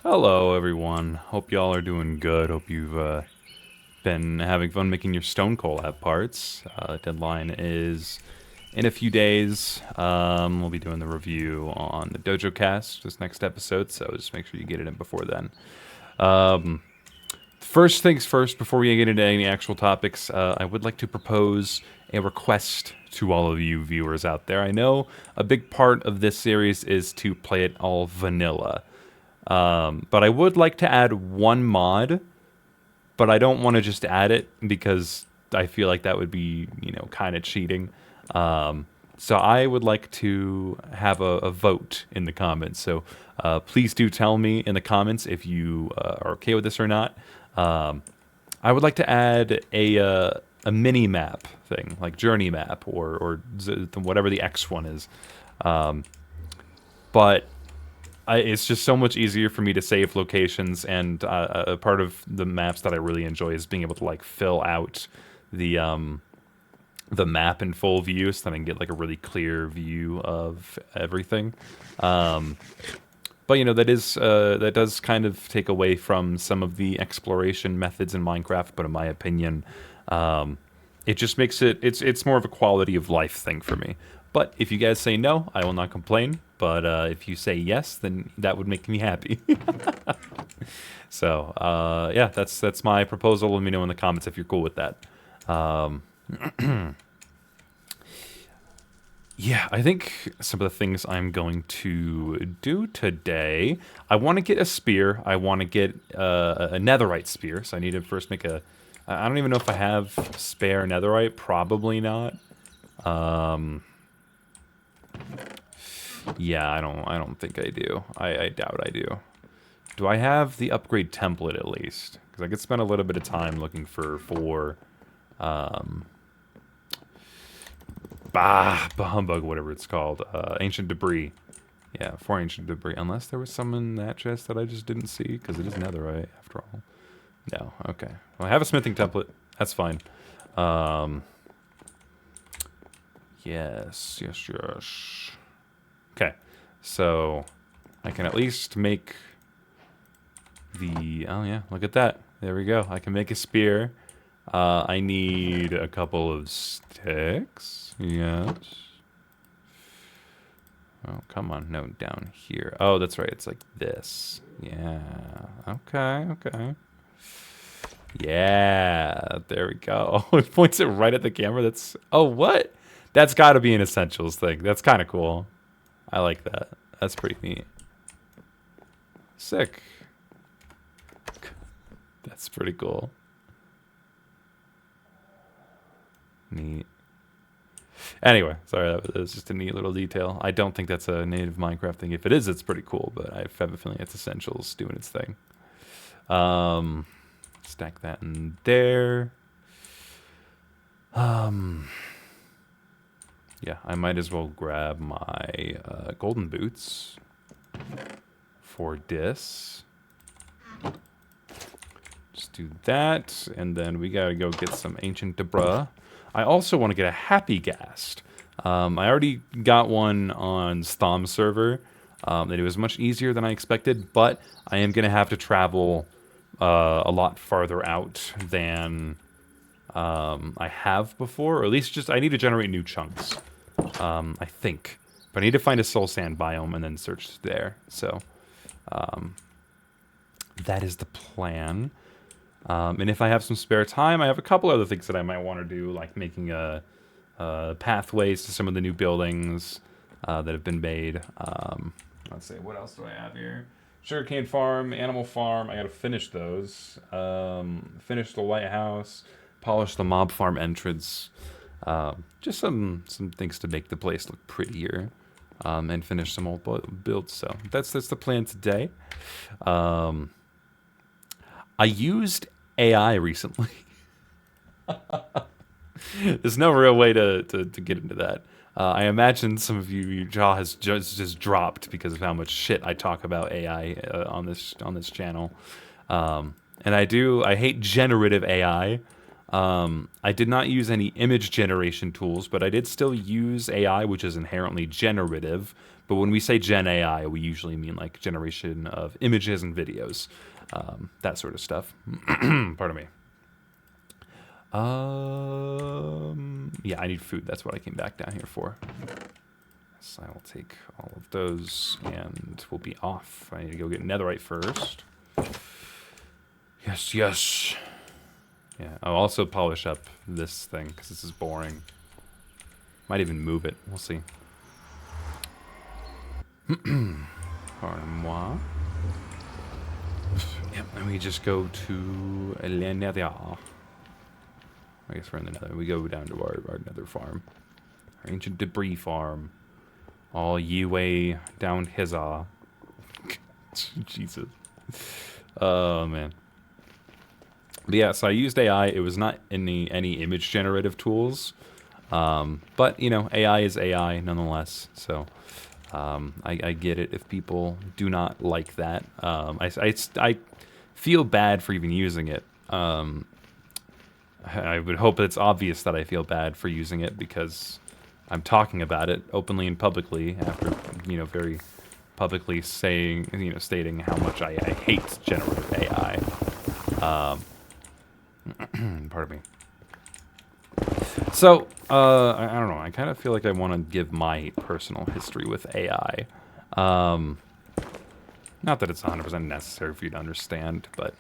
Hello, everyone. Hope y'all are doing good. Hope you've been having fun making your stone collab parts. Deadline is in a few days. We'll be doing the review on the Dojo Cast this next episode, so just make sure you get it in before then. First things first, before we get into any actual topics, I would like to propose a request to all of you viewers out there. I know a big part of this series is to play it all vanilla. But I would like to add one mod, but I don't want to just add it because I feel like that would be, kind of cheating. So I would like to have a vote in the comments. So please do tell me in the comments if you are okay with this or not. I would like to add a mini map thing, like journey map or whatever the X one is. But it's just so much easier for me to save locations, and a part of the maps that I really enjoy is being able to like fill out the map in full view, so that I can get like a really clear view of everything. But that does kind of take away from some of the exploration methods in Minecraft. But in my opinion, it just makes it's more of a quality of life thing for me. But if you guys say no, I will not complain. But if you say yes, then that would make me happy. So yeah, that's my proposal. Let me know in the comments if you're cool with that. Yeah, I think some of the things I'm going to do today. I want to get a spear. I want to get a netherite spear. So I need to first make a. I don't even know if I have spare netherite. Probably not. Yeah, I don't think I do. I doubt I do. Do I have the upgrade template at least? Because I could spend a little bit of time looking for humbug, whatever it's called, ancient debris. Yeah, for ancient debris. Unless there was some in that chest that I just didn't see, because it is netherite after all. No, okay. Well, I have a smithing template. That's fine. Yes. Okay, so I can at least make oh yeah, look at that. There we go. I can make a spear. I need a couple of sticks. Yes. Oh, come on. No, down here. Oh, that's right. It's like this. Yeah. Okay. Yeah. There we go. It points it right at the camera. Oh, what? That's got to be an essentials thing. That's kind of cool. I like that. That's pretty neat. Sick. That's pretty cool. Neat. Anyway, sorry, that was just a neat little detail. I don't think that's a native Minecraft thing. If it is, it's pretty cool, but I have a feeling it's Essentials doing its thing. Stack that in there. Yeah, I might as well grab my golden boots for this. Just do that, and then we gotta go get some ancient debris. I also want to get a happy ghast. I already got one on Stom server. It was much easier than I expected, but I am gonna have to travel a lot farther out than I have before, or at least just I need to generate new chunks. I think, but I need to find a soul sand biome and then search there. So that is the plan. And if I have some spare time, I have a couple other things that I might want to do, like making pathways to some of the new buildings that have been made. Let's see, what else do I have here? Sugarcane farm, animal farm. I got to finish those. Finish the lighthouse, polish the mob farm entrance. Just some things to make the place look prettier, and finish some old builds. So that's the plan today. I used AI recently. There's no real way to get into that. I imagine some of your jaw has just dropped because of how much shit I talk about AI on this channel. And I hate generative AI, I did not use any image generation tools, but I did still use AI, which is inherently generative. But when we say Gen AI, we usually mean like generation of images and videos, that sort of stuff. Pardon me. Yeah, I need food. That's what I came back down here for. So I will take all of those, and we'll be off. I need to go get netherite first. Yes, yes. Yeah, I'll also polish up this thing, because this is boring. Might even move it. We'll see. Pardon moi. Yep, and we just go to Le Nether. I guess we're in the Nether. We go down to our Nether farm. Our ancient debris farm. All ye way down hizza. Jesus. Oh, man. But yeah, so I used AI. It was not any image generative tools. But, you know, AI is AI nonetheless. So I get it if people do not like that. I feel bad for even using it. I would hope it's obvious that I feel bad for using it because I'm talking about it openly and publicly after, you know, very publicly saying, you know, stating how much I hate generative AI. Pardon me. So, I don't know. I kind of feel like I want to give my personal history with AI. Not that it's 100% necessary for you to understand, but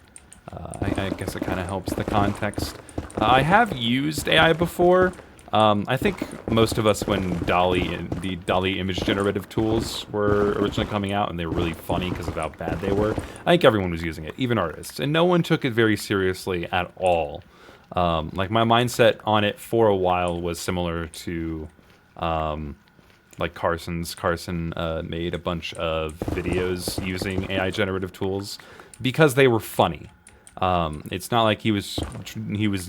I guess it kind of helps the context. I have used AI before. I think most of us, when the DALL-E image generative tools were originally coming out, and they were really funny because of how bad they were, I think everyone was using it, even artists, and no one took it very seriously at all. Like, my mindset on it for a while was similar to, like, Carson made a bunch of videos using AI generative tools because they were funny. It's not like he was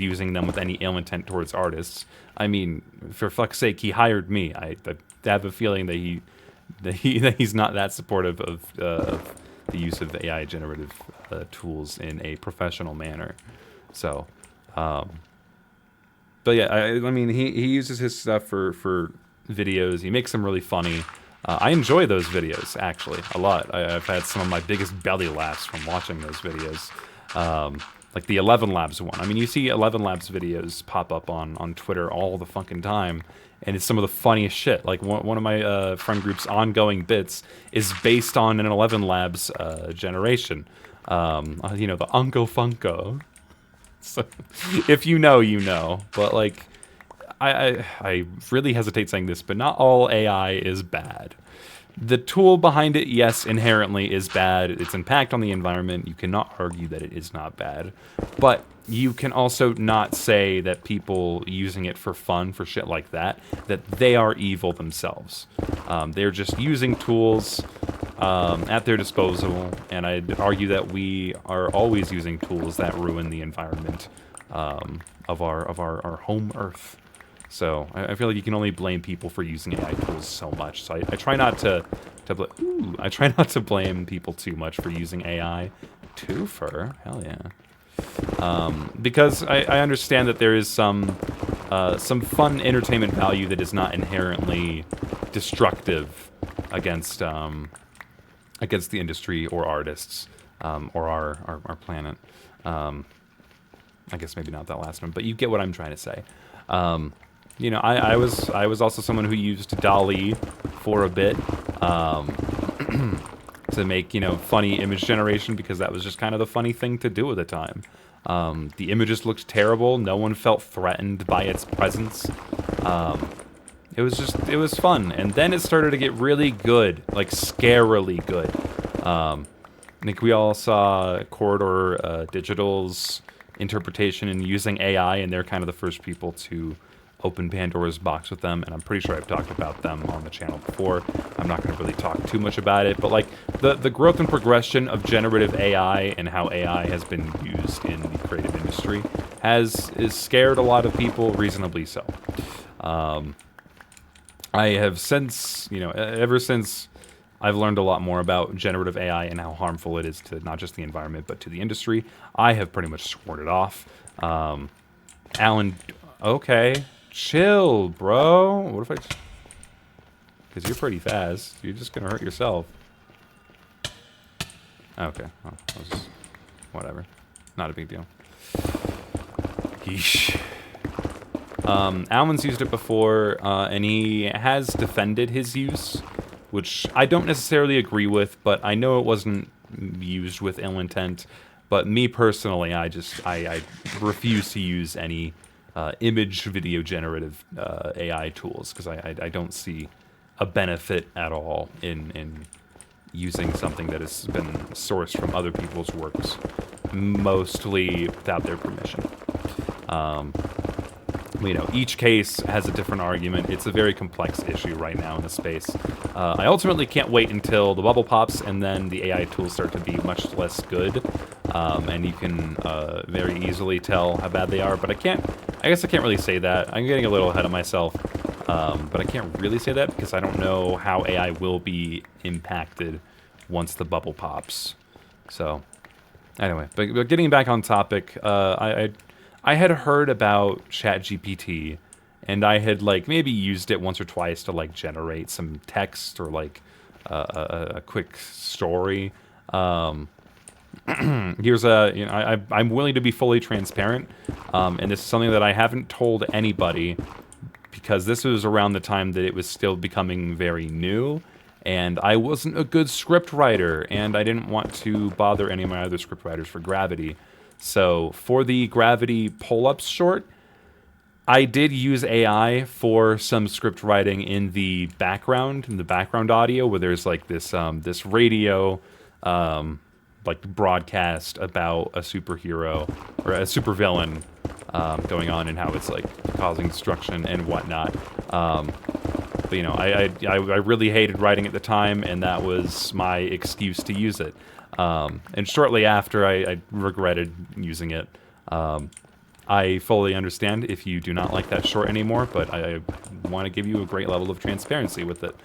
using them with any ill intent towards artists. I mean, for fuck's sake, he hired me. I have a feeling that he's not that supportive of the use of AI generative tools in a professional manner. So, but yeah, I mean, he uses his stuff for videos. He makes them really funny. I enjoy those videos, actually, a lot. I've had some of my biggest belly laughs from watching those videos. Like the 11 Labs one. I mean, you see 11 Labs videos pop up on Twitter all the fucking time, and it's some of the funniest shit. Like, one of my friend group's ongoing bits is based on an 11 Labs generation. You know, the Unco Funko. So, if you know, you know. But, like, I really hesitate saying this, but not all AI is bad. The tool behind it, yes, inherently is bad. Its impact on the environment, you cannot argue that it is not bad. But you can also not say that people using it for fun, for shit like that they are evil themselves. They're just using tools at their disposal, and I'd argue that we are always using tools that ruin the environment of our home Earth. So I feel like you can only blame people for using AI tools so much. So I try not to blame people too much for using AI. Twofer, hell yeah. Because I understand that there is some fun entertainment value that is not inherently destructive against the industry or artists or our planet. I guess maybe not that last one, but you get what I'm trying to say. You know, I was also someone who used DALL-E for a bit to make, you know, funny image generation because that was just kind of the funny thing to do at the time. The images looked terrible. No one felt threatened by its presence. It was fun. And then it started to get really good, like scarily good. I think we all saw Corridor Digital's interpretation and using AI, and they're kind of the first people to open Pandora's box with them, and I'm pretty sure I've talked about them on the channel before. I'm not going to really talk too much about it, but like the growth and progression of generative AI and how AI has been used in the creative industry is scared a lot of people, reasonably so. I have since, you know, ever since I've learned a lot more about generative AI and how harmful it is to not just the environment, but to the industry, I have pretty much sworn it off. Alan, okay. Chill, bro. What if I... Because you're pretty fast. You're just going to hurt yourself. Okay. Well, whatever. Not a big deal. Yeesh. Alan's used it before, and he has defended his use, which I don't necessarily agree with, but I know it wasn't used with ill intent. But me personally, I refuse to use any image video generative AI tools, because I don't see a benefit at all in using something that has been sourced from other people's works, mostly without their permission. You know, each case has a different argument. It's a very complex issue right now in the space. I ultimately can't wait until the bubble pops and then the AI tools start to be much less good, and you can very easily tell how bad they are. But I guess I can't really say that. I'm getting a little ahead of myself, but I can't really say that because I don't know how AI will be impacted once the bubble pops. So, anyway, but getting back on topic, I had heard about ChatGPT, and I had like maybe used it once or twice to like generate some text or like a quick story. Here's I'm willing to be fully transparent, and this is something that I haven't told anybody because this was around the time that it was still becoming very new, and I wasn't a good script writer, and I didn't want to bother any of my other script writers for Gravity. So for the Gravity pull-ups short, I did use AI for some script writing in the background audio, where there's like this this radio like broadcast about a superhero or a supervillain going on and how it's like causing destruction and whatnot. But you know, I really hated writing at the time, and that was my excuse to use it. And shortly after, I regretted using it. I fully understand if you do not like that short anymore, but I want to give you a great level of transparency with it.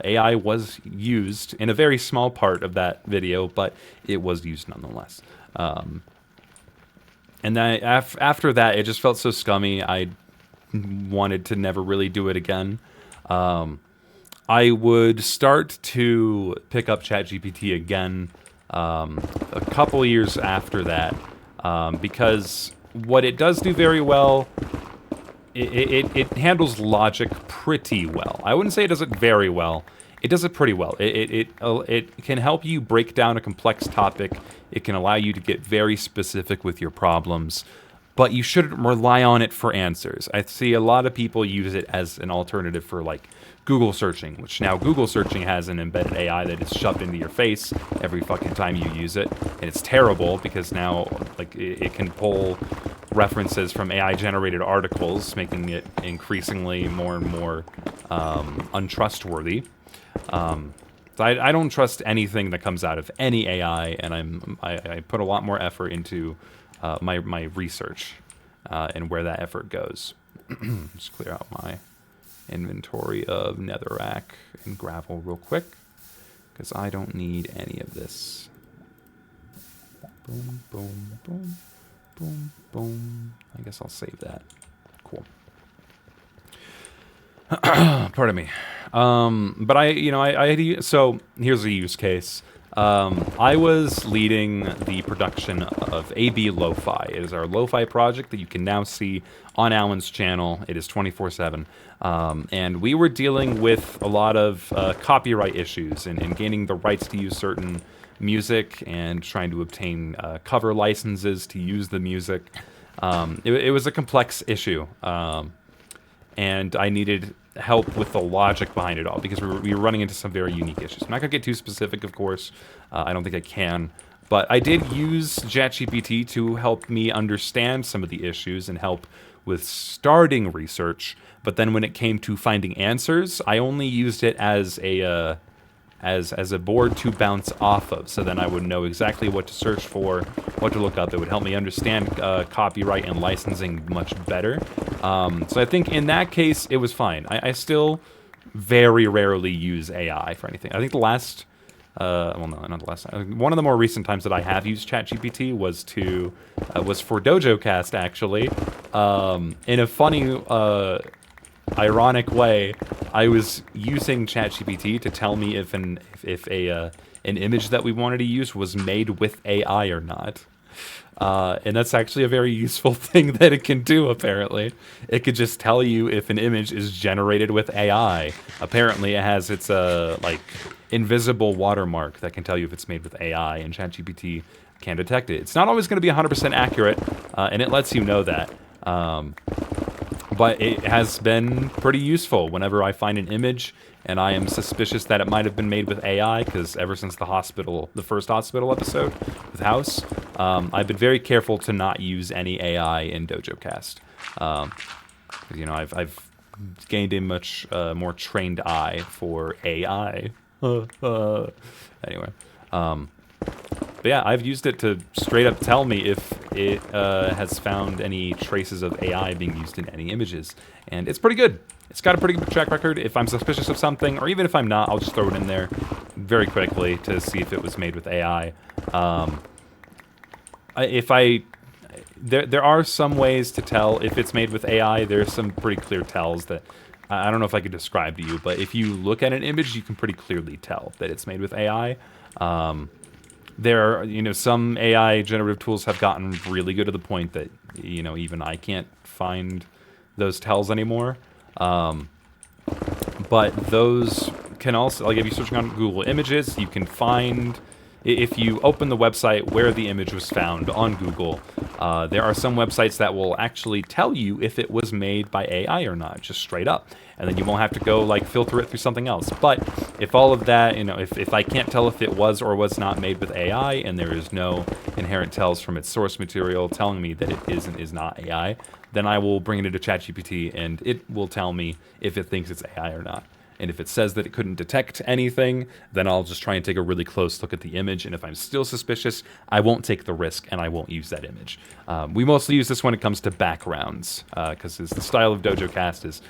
AI was used in a very small part of that video, but it was used nonetheless. And then after that, it just felt so scummy, I wanted to never really do it again. I would start to pick up ChatGPT again a couple years after that, because what it does do very well, it handles logic pretty well. I wouldn't say it does it very well. It does it pretty well. It can help you break down a complex topic. It can allow you to get very specific with your problems, but you shouldn't rely on it for answers. I see a lot of people use it as an alternative for like Google searching, which now Google searching has an embedded AI that is shoved into your face every fucking time you use it, and it's terrible because now like it can pull references from AI generated articles, making it increasingly more and more untrustworthy. So I don't trust anything that comes out of any AI, and I put a lot more effort into my research and where that effort goes. Just clear out my inventory of netherrack and gravel real quick, because I don't need any of this. Boom, boom, boom, boom, boom. I guess I'll save that. Cool. Pardon me. But so here's a use case. I was leading the production of AB Lo-Fi. It is our lo-fi project that you can now see on Alan's channel. It is 24/7. And we were dealing with a lot of copyright issues and gaining the rights to use certain music and trying to obtain cover licenses to use the music. It was a complex issue. And I needed help with the logic behind it all, because we were running into some very unique issues. I'm not going to get too specific, of course. I don't think I can. But I did use ChatGPT to help me understand some of the issues and help with starting research. But then when it came to finding answers, I only used it as a board to bounce off of. So then I would know exactly what to search for, what to look up. It would help me understand copyright and licensing much better. So I think in that case, it was fine. I still very rarely use AI for anything. I think the last Well, no, not the last time. One of the more recent times that I have used ChatGPT was for DojoCast, actually. In a funny, ironic way, I was using ChatGPT to tell me if an image that we wanted to use was made with AI or not. And that's actually a very useful thing that it can do, apparently. It could just tell you if an image is generated with AI. Apparently, it has its, invisible watermark that can tell you if it's made with AI, and ChatGPT can detect it. It's not always going to be 100% accurate, and it lets you know that. But it has been pretty useful whenever I find an image and I am suspicious that it might have been made with AI, because ever since the first hospital episode with House, I've been very careful to not use any AI in DojoCast. I've gained a much more trained eye for AI. Anyway, but yeah, I've used it to straight up tell me if it has found any traces of AI being used in any images, and it's pretty good. It's got a pretty good track record. If I'm suspicious of something, or even if I'm not, I'll just throw it in there very quickly to see if it was made with AI. There are some ways to tell if it's made with AI. There's some pretty clear tells that I don't know if I could describe to you, but if you look at an image, you can pretty clearly tell that it's made with AI. There are, some AI generative tools have gotten really good to the point that, even I can't find those tells anymore. But those can also, like if you're searching on Google Images, you can find, if you open the website where the image was found on Google, there are some websites that will actually tell you if it was made by AI or not, just straight up. And then you won't have to go filter it through something else. But if all of that, if I can't tell if it was or was not made with AI, and there is no inherent tells from its source material telling me that it is and is not AI, then I will bring it into ChatGPT and it will tell me if it thinks it's AI or not. And if it says that it couldn't detect anything, then I'll just try and take a really close look at the image. And if I'm still suspicious, I won't take the risk and I won't use that image. We mostly use this when it comes to backgrounds, because the style of DojoCast is,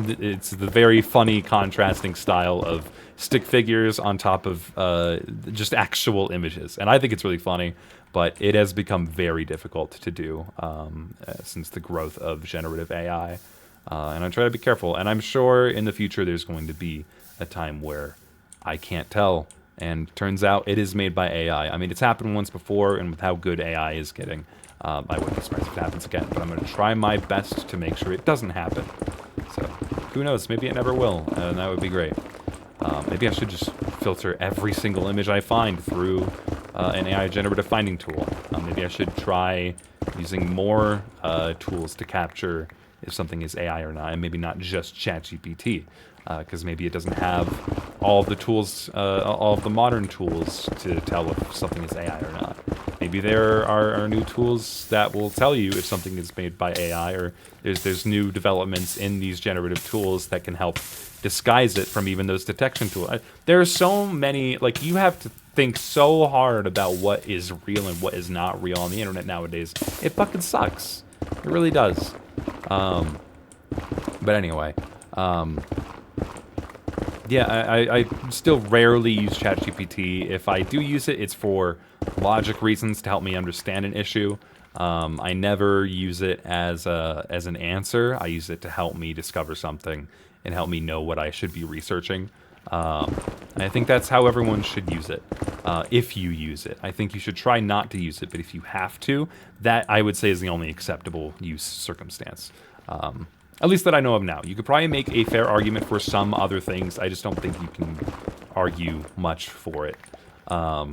it's the very funny contrasting style of stick figures on top of just actual images. And I think it's really funny, but it has become very difficult to do since the growth of generative AI. And I try to be careful, and I'm sure in the future there's going to be a time where I can't tell, and turns out it is made by AI. I mean, it's happened once before, and with how good AI is getting, I wouldn't be surprised if it happens again, but I'm going to try my best to make sure it doesn't happen. So, who knows, maybe it never will, and that would be great. Maybe I should just filter every single image I find through an AI generative finding tool. Maybe I should try using more tools to capture if something is AI or not, and maybe not just ChatGPT, because maybe it doesn't have all of the tools, all of the modern tools to tell if something is AI or not. Maybe there are new tools that will tell you if something is made by AI, or there's new developments in these generative tools that can help disguise it from even those detection tools. There are so many, you have to think so hard about what is real and what is not real on the internet nowadays. It fucking sucks. It really does. But anyway, yeah, I still rarely use ChatGPT. If I do use it, it's for logic reasons to help me understand an issue. I never use it as an answer. I use it to help me discover something and help me know what I should be researching. And I think that's how everyone should use it, if you use it. I think you should try not to use it, but if you have to, that I would say is the only acceptable use circumstance. At least that I know of now. You could probably make a fair argument for some other things. I just don't think you can argue much for it. Yeah.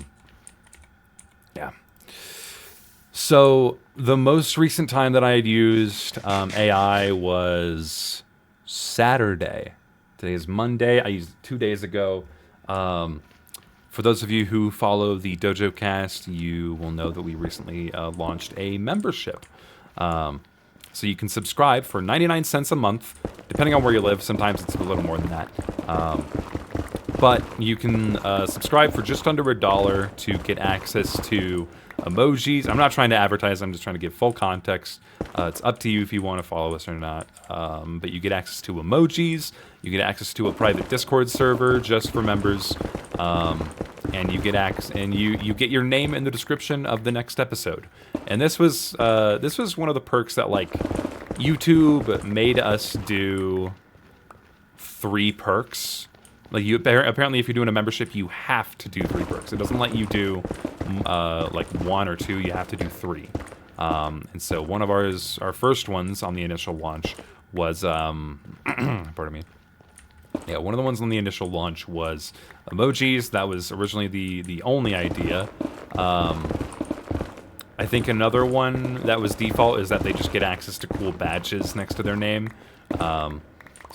So the most recent time that I had used AI was Saturday. Today is Monday. I used it 2 days ago. For those of you who follow the DojoCast, you will know that we recently launched a membership. So you can subscribe for 99 cents a month, depending on where you live. Sometimes it's a little more than that. but you can subscribe for just under $1 to get access to emojis. I'm not trying to advertise, I'm just trying to give full context. It's up to you if you want to follow us or not. But you get access to emojis, you get access to a private Discord server just for members, and you get you get your name in the description of the next episode. And this was one of the perks that like YouTube made us do 3 perks. Like apparently, if you're doing a membership, you have to do 3 perks. It doesn't let you do like 1 or 2. You have to do 3. And so one of our first ones on the initial launch was pardon me. Yeah, one of the ones on the initial launch was emojis. That was originally the only idea. I think another one that was default is that they just get access to cool badges next to their name.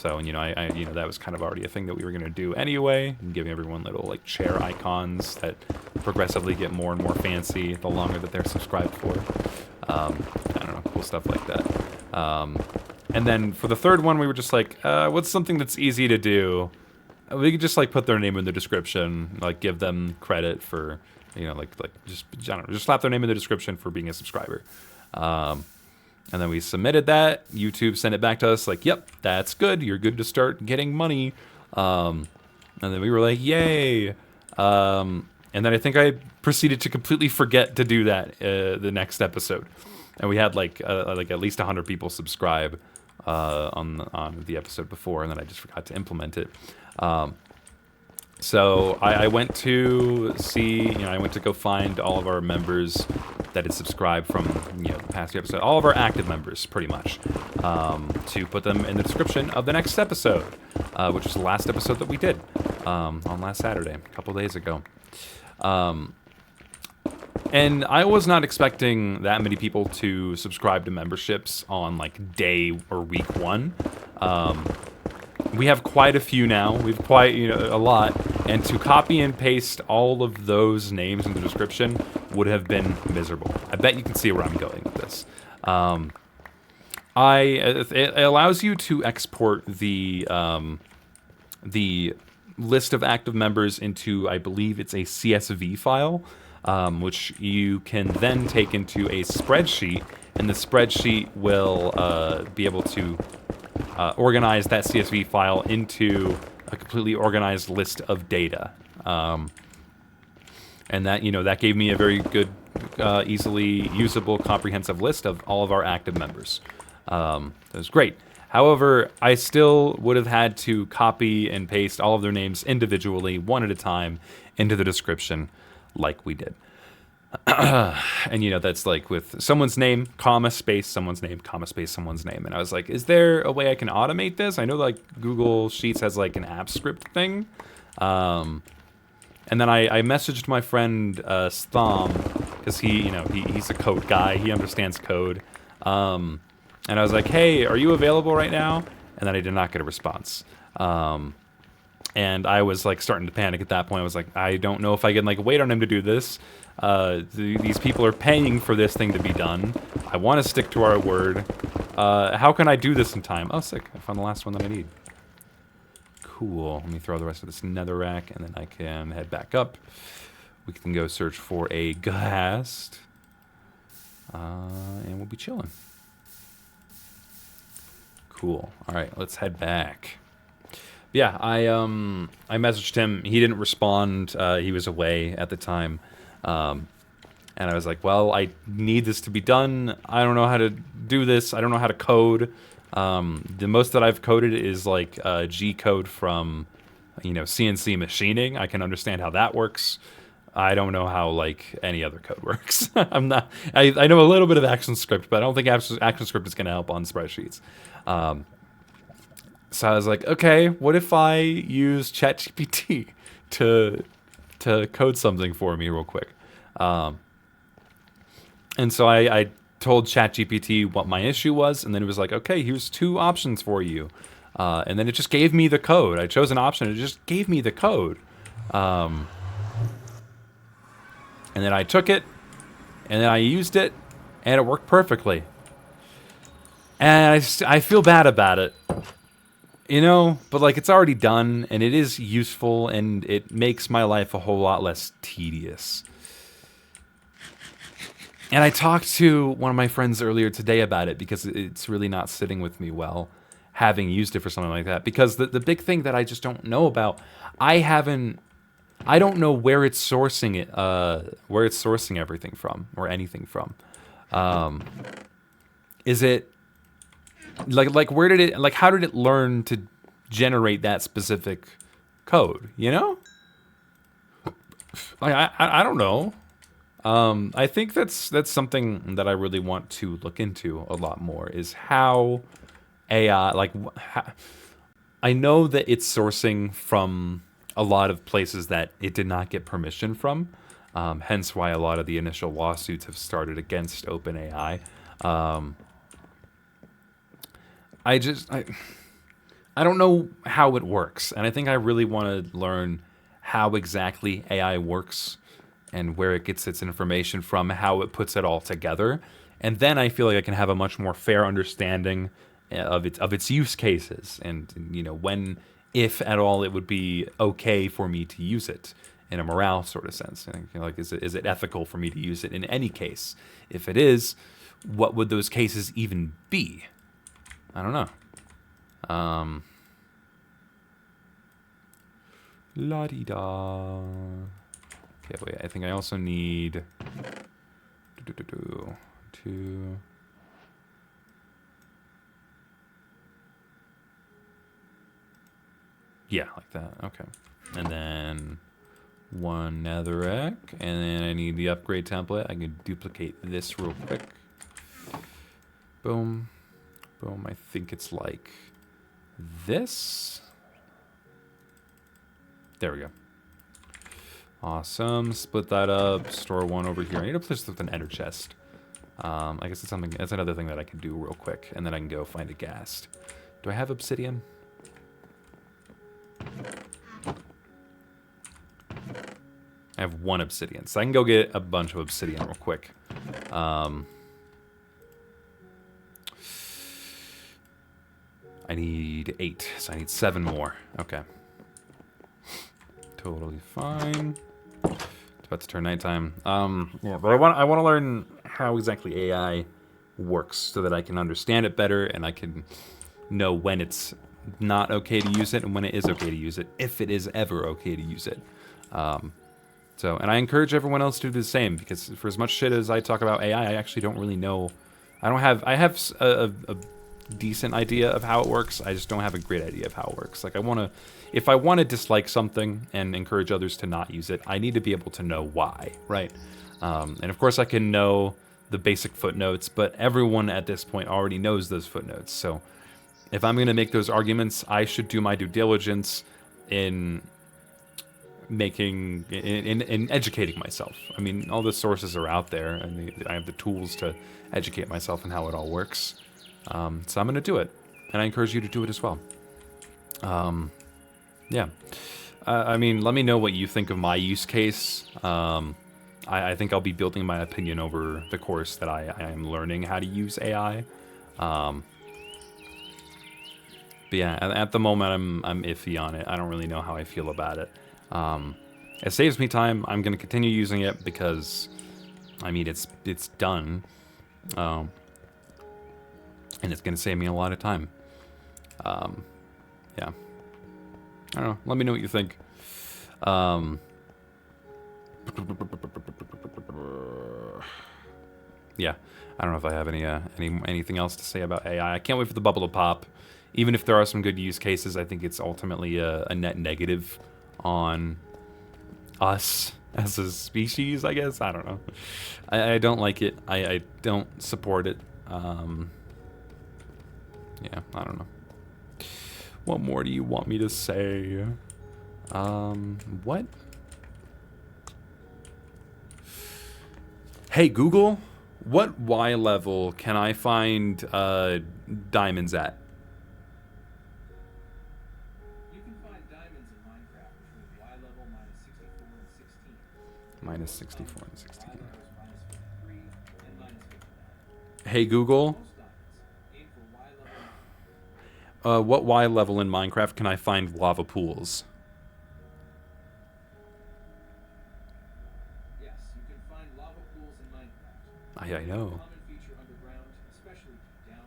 So, you know, I that was kind of already a thing that we were going to do anyway, giving everyone little, like, chair icons that progressively get more and more fancy the longer that they're subscribed for. I don't know, cool stuff like that. And then for the third one, we were just like, what's something that's easy to do? We could just, like, put their name in the description, like, give them credit for, you know, like just, I don't know, just slap their name in the description for being a subscriber. And then we submitted that. YouTube sent it back to us like, yep, that's good. You're good to start getting money. And then we were like, yay. And then I think I proceeded to completely forget to do that the next episode. And we had like at least 100 people subscribe on the episode before, and then I just forgot to implement it. So I went to I went to go find all of our members that had subscribed from, you know, the past few episodes, all of our active members, pretty much, to put them in the description of the next episode, which was the last episode that we did on last Saturday, a couple days ago. And I was not expecting that many people to subscribe to memberships on, like, day or week 1. We have quite a few now. We've quite, you know, a lot. And to copy and paste all of those names in the description would have been miserable. I bet you can see where I'm going with this. It allows you to export the list of active members into, I believe it's a CSV file, which you can then take into a spreadsheet, and the spreadsheet will be able to organize that CSV file into a completely organized list of data. And that, you know, that gave me a very good, easily usable, comprehensive list of all of our active members. That was great. However, I still would have had to copy and paste all of their names individually, one at a time, into the description like we did. And, you know, that's like with someone's name, comma, space, someone's name, comma, space, someone's name. And I was like, is there a way I can automate this? I know, like, Google Sheets has, like, an app script thing. And then I messaged my friend, Stham, because he's a code guy. He understands code. And I was like, hey, are you available right now? And then I did not get a response. And I was, like, starting to panic at that point. I was like, I don't know if I can, like, wait on him to do this. These people are paying for this thing to be done. I want to stick to our word. How can I do this in time? Oh, sick. I found the last one that I need. Cool. Let me throw the rest of this netherrack, and then I can head back up. We can go search for a ghast. And we'll be chilling. Cool. All right, let's head back. Yeah, I messaged him. He didn't respond. He was away at the time. And I was like, well, I need this to be done. I don't know how to do this. I don't know how to code. The most that I've coded is like G code from, you know, CNC machining. I can understand how that works. I don't know how, like, any other code works. I know a little bit of ActionScript, but I don't think ActionScript is going to help on spreadsheets. So I was like, okay, what if I use ChatGPT to code something for me real quick? And so I told ChatGPT what my issue was, and then it was like, okay, here's 2 options for you. And then it just gave me the code. I chose an option, and it just gave me the code. And then I took it, and then I used it, and it worked perfectly. And I feel bad about it. You know, but like it's already done and it is useful and it makes my life a whole lot less tedious. And I talked to one of my friends earlier today about it because it's really not sitting with me well, having used it for something like that. Because the big thing that I just don't know about, I don't know where it's sourcing it, where it's sourcing everything from or anything from. Is it like where did it, like how did it learn to generate that specific code? You know, like I don't know. I think that's something that I really want to look into a lot more. Is how AI I know that it's sourcing from a lot of places that it did not get permission from. Hence why a lot of the initial lawsuits have started against OpenAI. Um, I just I don't know how it works, and I think I really want to learn how exactly AI works and where it gets its information from, how it puts it all together, and then I feel like I can have a much more fair understanding of its use cases, and you know when, if at all, it would be okay for me to use it in a morale sort of sense. And, you know, like, is it ethical for me to use it in any case? If it is, what would those cases even be? I don't know. La di da. Okay, wait. I think I also need two. Yeah, like that. Okay. And then one netherrack, and then I need the upgrade template. I can duplicate this real quick. Boom, boom. I think it's like this. There we go. Awesome. Split that up. Store one over here. I need to place this with an ender chest. I guess it's something. That's another thing that I can do real quick, and then I can go find a ghast. Do I have obsidian? I have one obsidian, so I can go get a bunch of obsidian real quick. I need 8, so I need 7 more. Okay. Totally fine. It's about to turn nighttime. Yeah, but I want to learn how exactly AI works so that I can understand it better and I can know when it's not okay to use it and when it is okay to use it, if it is ever okay to use it. And I encourage everyone else to do the same, because for as much shit as I talk about AI, I actually don't really know. I have a decent idea of how it works. I just don't have a great idea of how it works. Like if I want to dislike something and encourage others to not use it, I need to be able to know why, right? And of course I can know the basic footnotes, but everyone at this point already knows those footnotes. So if I'm going to make those arguments, I should do my due diligence in in educating myself. I mean, all the sources are out there, and I have the tools to educate myself on how it all works. So I'm going to do it, and I encourage you to do it as well. Yeah. I mean, let me know what you think of my use case. I think I'll be building my opinion over the course that I am learning how to use AI. But yeah, at the moment, I'm iffy on it. I don't really know how I feel about it. It saves me time. I'm going to continue using it because, I mean, it's done. And it's going to save me a lot of time. Yeah. I don't know. Let me know what you think. Yeah. I don't know if I have anything else to say about AI. I can't wait for the bubble to pop. Even if there are some good use cases, I think it's ultimately a net negative on us as a species, I guess. I don't know. I don't like it. I don't support it. Yeah, I don't know. What more do you want me to say? What? Hey, Google, what Y level can I find diamonds at? You can find diamonds in Minecraft between Y level Minus 64 and 16. Y level is minus 53 and minus 59. Hey, Google, Most diamonds aim for Y level 9. What Y level in Minecraft can I find lava pools? Yes, you can find lava pools in Minecraft. I They're a know. common feature underground, especially deep down,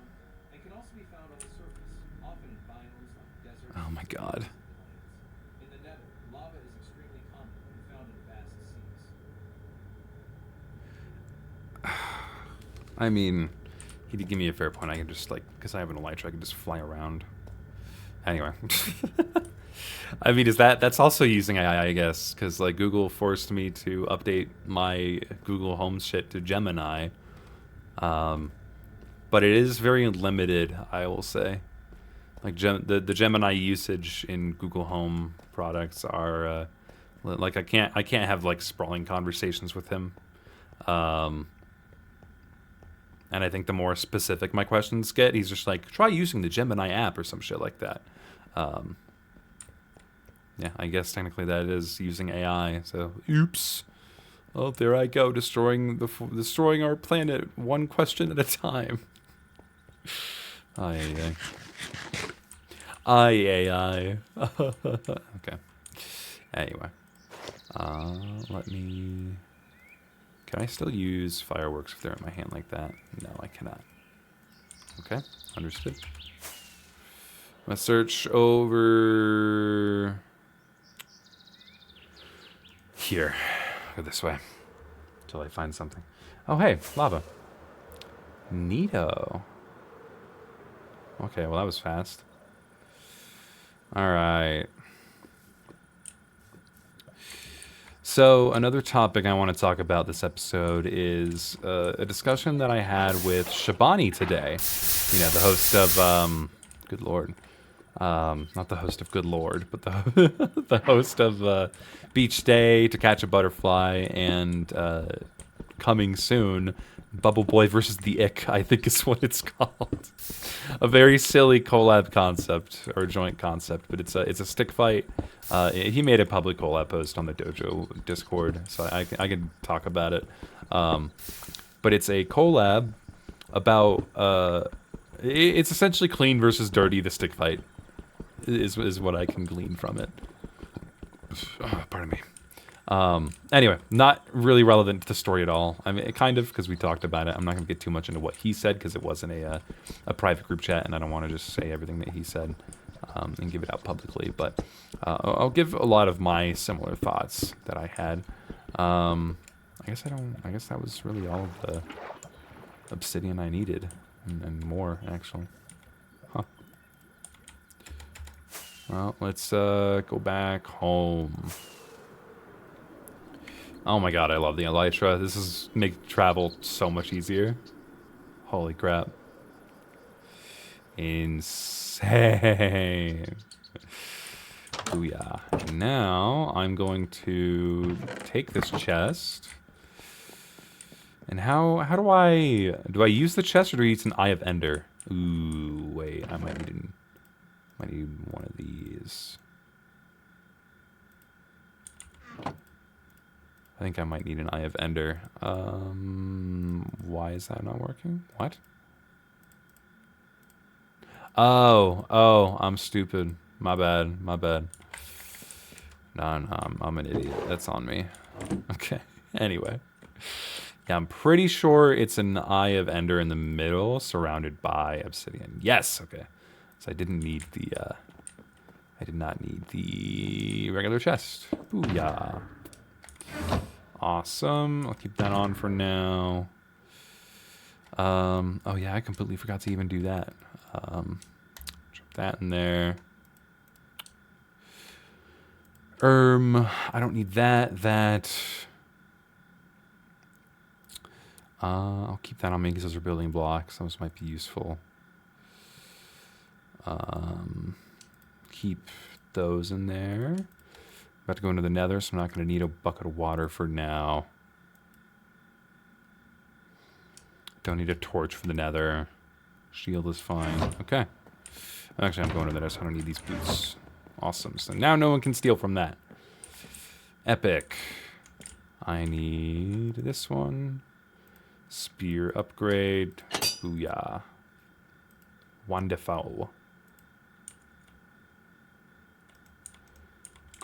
and can also be found on the surface, often in biomes like deserts, Oh my god. savannas, and plains. In the Nether, lava is extremely common and found in vast seas. I mean, he did give me a fair point. I can just, like, because I have an elytra, I can just fly around. Anyway. I mean, that's also using AI, I guess, because, like, Google forced me to update my Google Home shit to Gemini. But it is very limited, I will say. Like, the Gemini usage in Google Home products are, like, I can't have, like, sprawling conversations with him. And I think the more specific my questions get, he's just like, try using the Gemini app or some shit like that. Yeah, I guess technically that is using AI. So, oops. Oh, there I go, destroying our planet one question at a time. Ay, AI. Okay. Anyway, let me. Can I still use fireworks if they're in my hand like that? No, I cannot. Okay, understood. I'm gonna search over here. Go this way until I find something. Oh, hey, lava. Neato. Okay, well that was fast. All right. So another topic I want to talk about this episode is a discussion that I had with Shabani today. You know, the host of Good Lord, not the host of Good Lord, but the the host of Beach Day, To Catch a Butterfly, and coming soon, Bubble Boy versus the Ick, I think is what it's called. A very silly collab concept or joint concept, but it's a stick fight. He made a public collab post on the Dojo Discord, so I can talk about it. But it's a collab about it's essentially clean versus dirty. The stick fight is what I can glean from it. Pardon me. Anyway, not really relevant to the story at all. I mean, kind of, because we talked about it. I'm not going to get too much into what he said, because it wasn't a private group chat, and I don't want to just say everything that he said and give it out publicly. But I'll give a lot of my similar thoughts that I had. I guess that was really all of the obsidian I needed, and more, actually. Huh. Well, let's go back home. Oh my god, I love the elytra. This is make travel so much easier. Holy crap. Insane. Booyah. Now I'm going to take this chest. And how do I use the chest, or do I use an Eye of Ender? Ooh, wait, I might need one of these. I think I might need an Eye of Ender. Why is that not working? What? Oh, I'm stupid. My bad. No, I'm an idiot. That's on me. Okay. Anyway. Yeah, I'm pretty sure it's an Eye of Ender in the middle, surrounded by obsidian. Yes, okay. So I did not need the regular chest. Booyah. Awesome. I'll keep that on for now. Oh yeah, I completely forgot to even do that. Drop that in there. I don't need that. I'll keep that on me because those are building blocks. Those might be useful. Keep those in there. About to go into the nether, so I'm not going to need a bucket of water for now. Don't need a torch for the nether. Shield is fine. Okay. Actually, I'm going to the nether, so I don't need these boots. Awesome. So now no one can steal from that. Epic. I need this one. Spear upgrade. Booyah. Wonderful.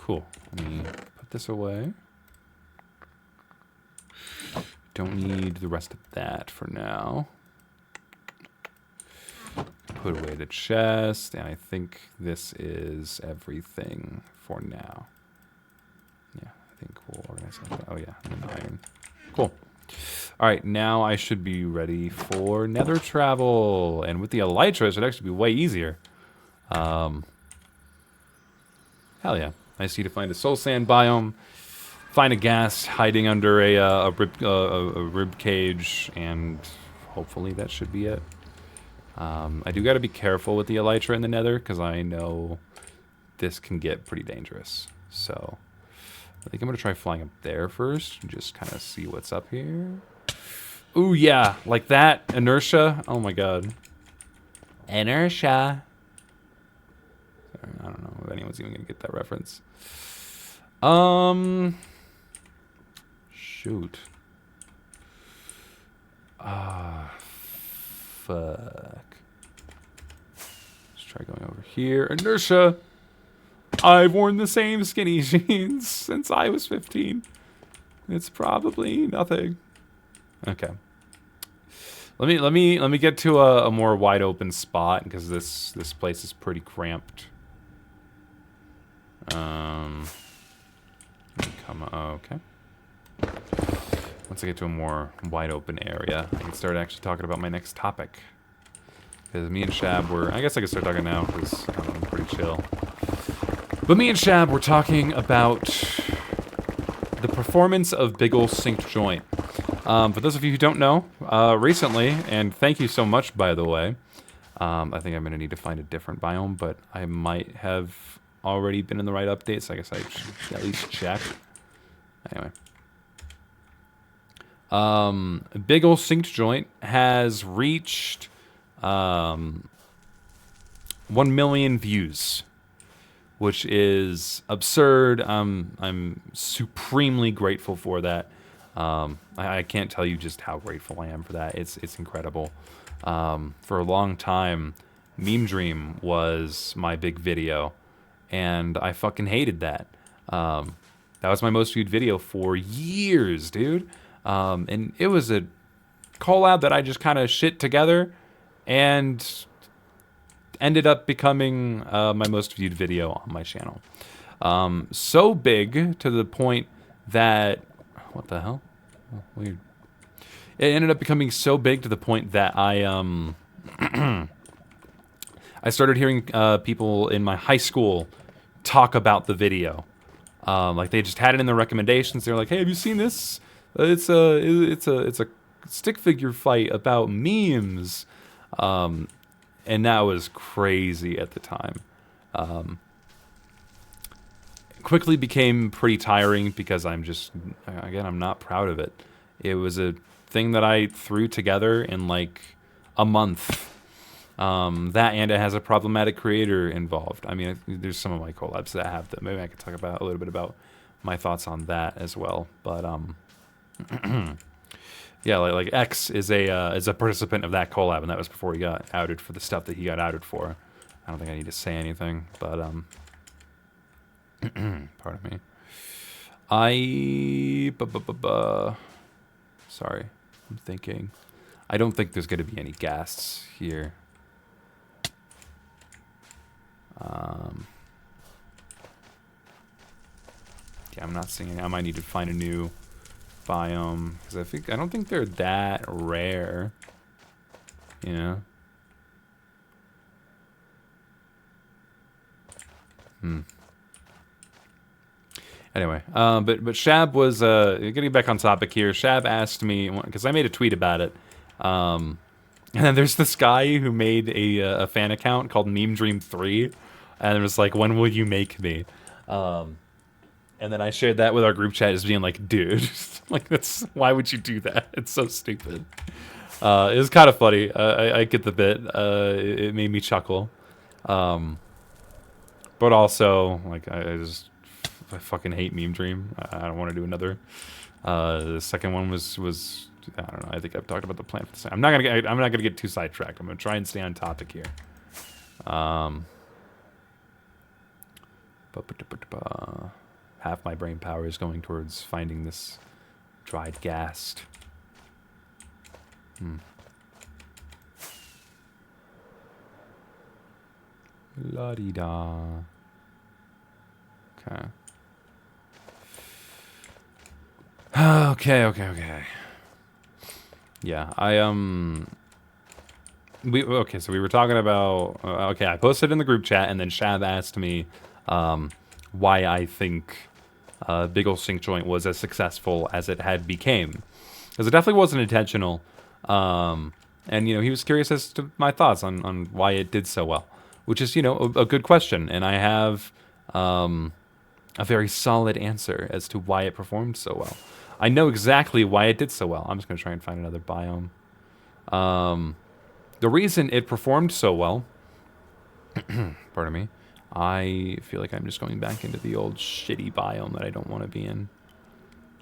cool. Let me put this away. Don't need the rest of that for now. Put away the chest, and I think this is everything for now. Yeah, I think we'll organize that. Oh yeah, and iron. Cool. All right, now I should be ready for nether travel, and with the elytra, it should actually be way easier. Hell yeah! I see to find a soul sand biome, find a gas hiding under a rib cage, and hopefully that should be it. I do got to be careful with the elytra in the nether, because I know this can get pretty dangerous. So I think I'm going to try flying up there first, and just kind of see what's up here. Ooh, yeah, like that, inertia. Oh my god. Inertia. Sorry, I don't know if anyone's even going to get that reference. Shoot. Fuck. Let's try going over here. Inertia! I've worn the same skinny jeans since I was 15. It's probably nothing. Okay. Let me get to a more wide open spot, because this place is pretty cramped. Okay. Once I get to a more wide open area, I can start actually talking about my next topic. Because me and Shab were, I guess I can start talking now, because I'm pretty chill. But me and Shab were talking about the performance of Big Ol' Synced Joint. For those of you who don't know, recently, and thank you so much, by the way, I think I'm going to need to find a different biome, but I might have already been in the right update, so I guess I should at least check. Anyway. Big Ol' Synced Joint has reached 1 million views, which is absurd. I'm supremely grateful for that. I can't tell you just how grateful I am for that. It's incredible. For a long time, Meme Dream was my big video, and I fucking hated that. That was my most viewed video for years, dude. And it was a collab that I just kind of shit together and ended up becoming my most viewed video on my channel. So big to the point that... What the hell? Oh, weird. It ended up becoming so big to the point that I I started hearing people in my high school talk about the video. Like they just had it in their recommendations. They're like, "Hey, have you seen this? It's a stick figure fight about memes." And that was crazy at the time. Quickly became pretty tiring because I'm not proud of it. It was a thing that I threw together in like a month. That, and it has a problematic creator involved. I mean, there's some of my collabs that have that. Maybe I could talk about a little bit about my thoughts on that as well. But yeah, like X is a participant of that collab, and that was before he got outed for the stuff that he got outed for. I don't think I need to say anything, but pardon me. Sorry, I'm thinking. I don't think there's going to be any ghasts here. Yeah, I'm not seeing any. I might need to find a new biome because I don't think they're that rare. Yeah. Anyway, but Shab was getting back on topic here. Shab asked me because I made a tweet about it. And then there's this guy who made a fan account called Meme Dream 3, and it was like, "When will you make me?" And then I shared that with our group chat as being like, "Dude, like why would you do that? It's so stupid." It was kind of funny. I get the bit. It made me chuckle. But also, like, I fucking hate Meme Dream. I don't want to do another. The second one was I don't know. I think I've talked about the plan for the same. I'm not gonna get too sidetracked. I'm gonna try and stay on topic here. Half my brain power is going towards finding this dried ghast. La-di-da. Okay. Okay. Yeah, so we were talking about... okay, I posted in the group chat, and then Shab asked me why I think Big Ol' Sink Joint was as successful as it had became. Because it definitely wasn't intentional. And, he was curious as to my thoughts on why it did so well. Which is, a good question. And I have a very solid answer as to why it performed so well. I know exactly why it did so well. I'm just going to try and find another biome. The reason it performed so well... pardon me. I feel like I'm just going back into the old shitty biome that I don't want to be in.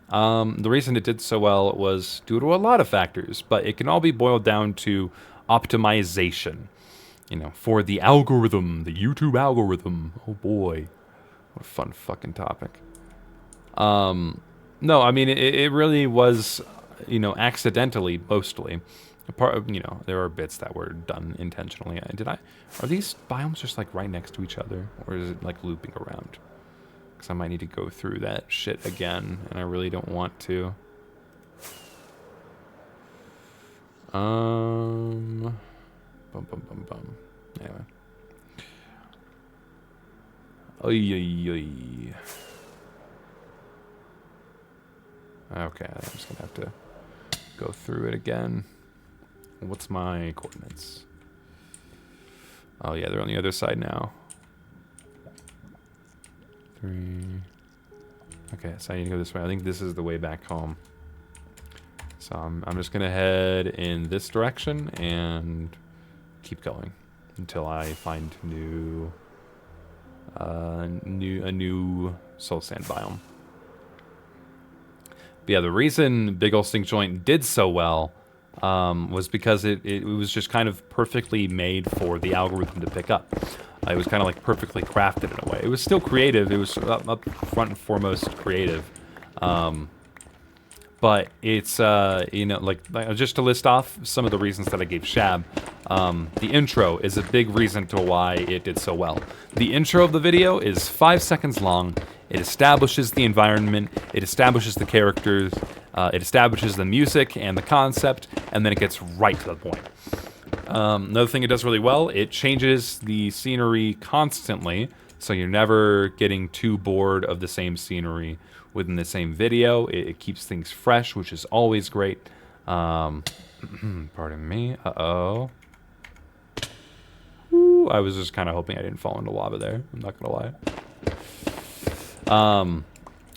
The reason it did so well was due to a lot of factors, but it can all be boiled down to optimization. For the algorithm, the YouTube algorithm. Oh boy. What a fun fucking topic. No, I mean, it really was, accidentally, mostly. Part of, there are bits that were done intentionally. Are these biomes just, like, right next to each other? Or is it, like, looping around? Because I might need to go through that shit again, and I really don't want to. Bum. Anyway. Oy. Okay, I'm just gonna have to go through it again. What's my coordinates? Oh yeah, they're on the other side now. 3. Okay, so I need to go this way. I think this is the way back home. So I'm just gonna head in this direction and keep going until I find a new soul sand biome. But yeah, the reason Big Ol' Sink Joint did so well was because it was just kind of perfectly made for the algorithm to pick up. It was kind of like perfectly crafted in a way. It was still creative. It was up front and foremost creative. But it's, like just to list off some of the reasons that I gave Shab, the intro is a big reason to why it did so well. The intro of the video is 5 seconds long. It establishes the environment, it establishes the characters, it establishes the music and the concept, and then it gets right to the point. Another thing it does really well, it changes the scenery constantly, so you're never getting too bored of the same scenery within the same video. It keeps things fresh, which is always great. Pardon me. Uh-oh. Ooh, I was just kind of hoping I didn't fall into lava there. I'm not gonna lie.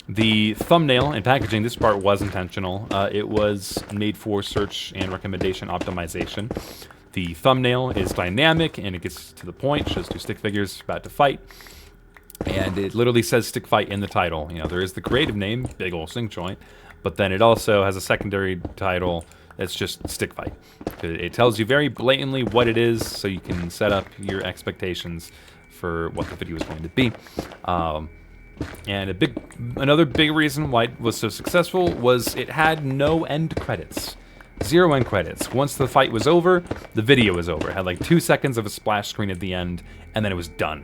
The thumbnail and packaging, this part was intentional. It was made for search and recommendation optimization. The thumbnail is dynamic and it gets to the point, shows 2 stick figures about to fight. And it literally says stick fight in the title. There is the creative name, Big Ol' Sink Joint, but then it also has a secondary title that's just stick fight. It tells you very blatantly what it is, so you can set up your expectations for what the video is going to be. And another big reason why it was so successful was it had no end credits. 0 end credits. Once the fight was over, the video was over. It had like 2 seconds of a splash screen at the end, and then it was done.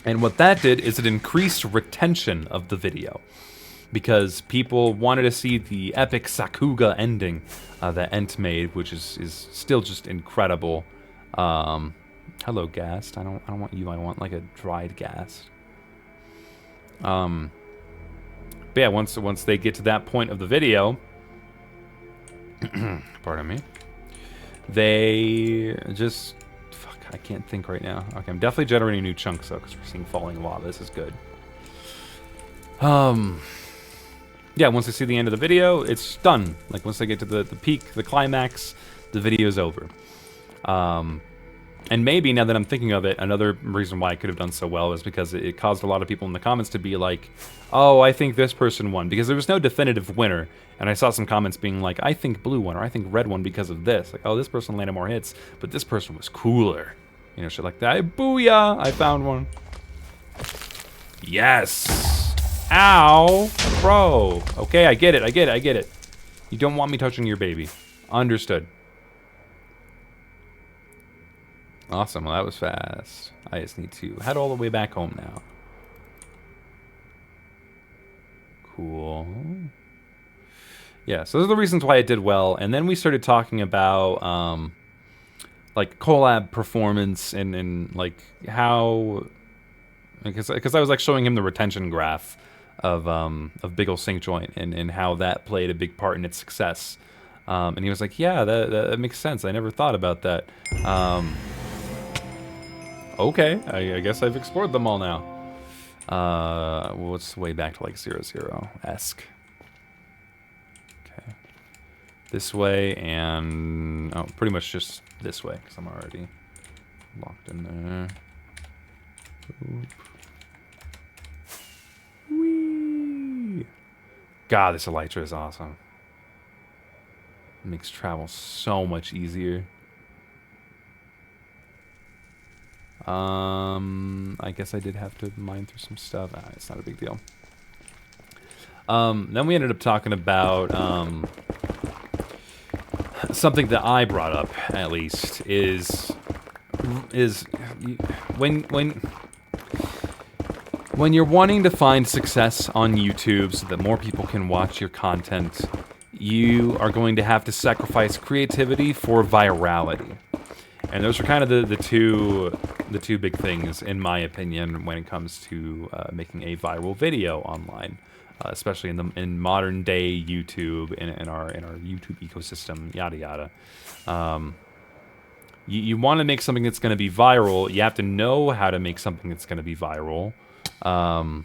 And what that did is it increased retention of the video. Because people wanted to see the epic Sakuga ending that Ent made, which is still just incredible. Hello, Ghast. I don't want you. I want like a dried Ghast. But yeah, once they get to that point of the video, pardon me, they just I can't think right now. Okay, I'm definitely generating new chunks though, because we're seeing falling lava. This is good. Yeah, once they see the end of the video, it's done. Like once they get to the peak, the climax, the video's over. And maybe, now that I'm thinking of it, another reason why I could have done so well is because it caused a lot of people in the comments to be like, oh, I think this person won. Because there was no definitive winner. And I saw some comments being like, I think blue won, or I think red won because of this. Like, oh, this person landed more hits, but this person was cooler. You know, shit like that. Booyah! I found one. Yes! Ow! Bro! Okay, I get it, I get it, I get it. You don't want me touching your baby. Understood. Awesome, well that was fast. I just need to head all the way back home now. Cool. Yeah, so those are the reasons why it did well. And then we started talking about, like, collab performance and like, how... Because I was, like, showing him the retention graph of Big Ol' Sync Joint and how that played a big part in its success. And he was like, yeah, that makes sense. I never thought about that. Okay, I guess I've explored them all now. What's the way back to, like, 00-esque? Okay. This way and... Oh, pretty much just this way, because I'm already locked in there. Oop. Whee! God, this elytra is awesome. It makes travel so much easier. I guess I did have to mine through some stuff. It's not a big deal. Then we ended up talking about something that I brought up, at least, is when you're wanting to find success on YouTube so that more people can watch your content, you are going to have to sacrifice creativity for virality. And those are kind of the two big things, in my opinion, when it comes to making a viral video online, especially in modern day YouTube, in our YouTube ecosystem, yada yada. You want to make something that's going to be viral. You have to know how to make something that's going to be viral. Pardon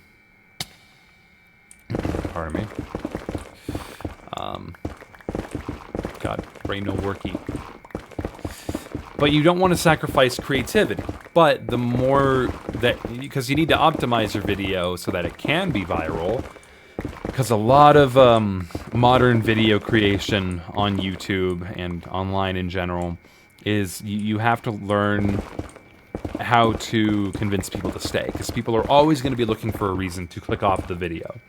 me. God, brain no worky. But you don't want to sacrifice creativity. But the more that... Because you need to optimize your video so that it can be viral. Because a lot of modern video creation on YouTube and online in general is you have to learn how to convince people to stay. Because people are always going to be looking for a reason to click off the video.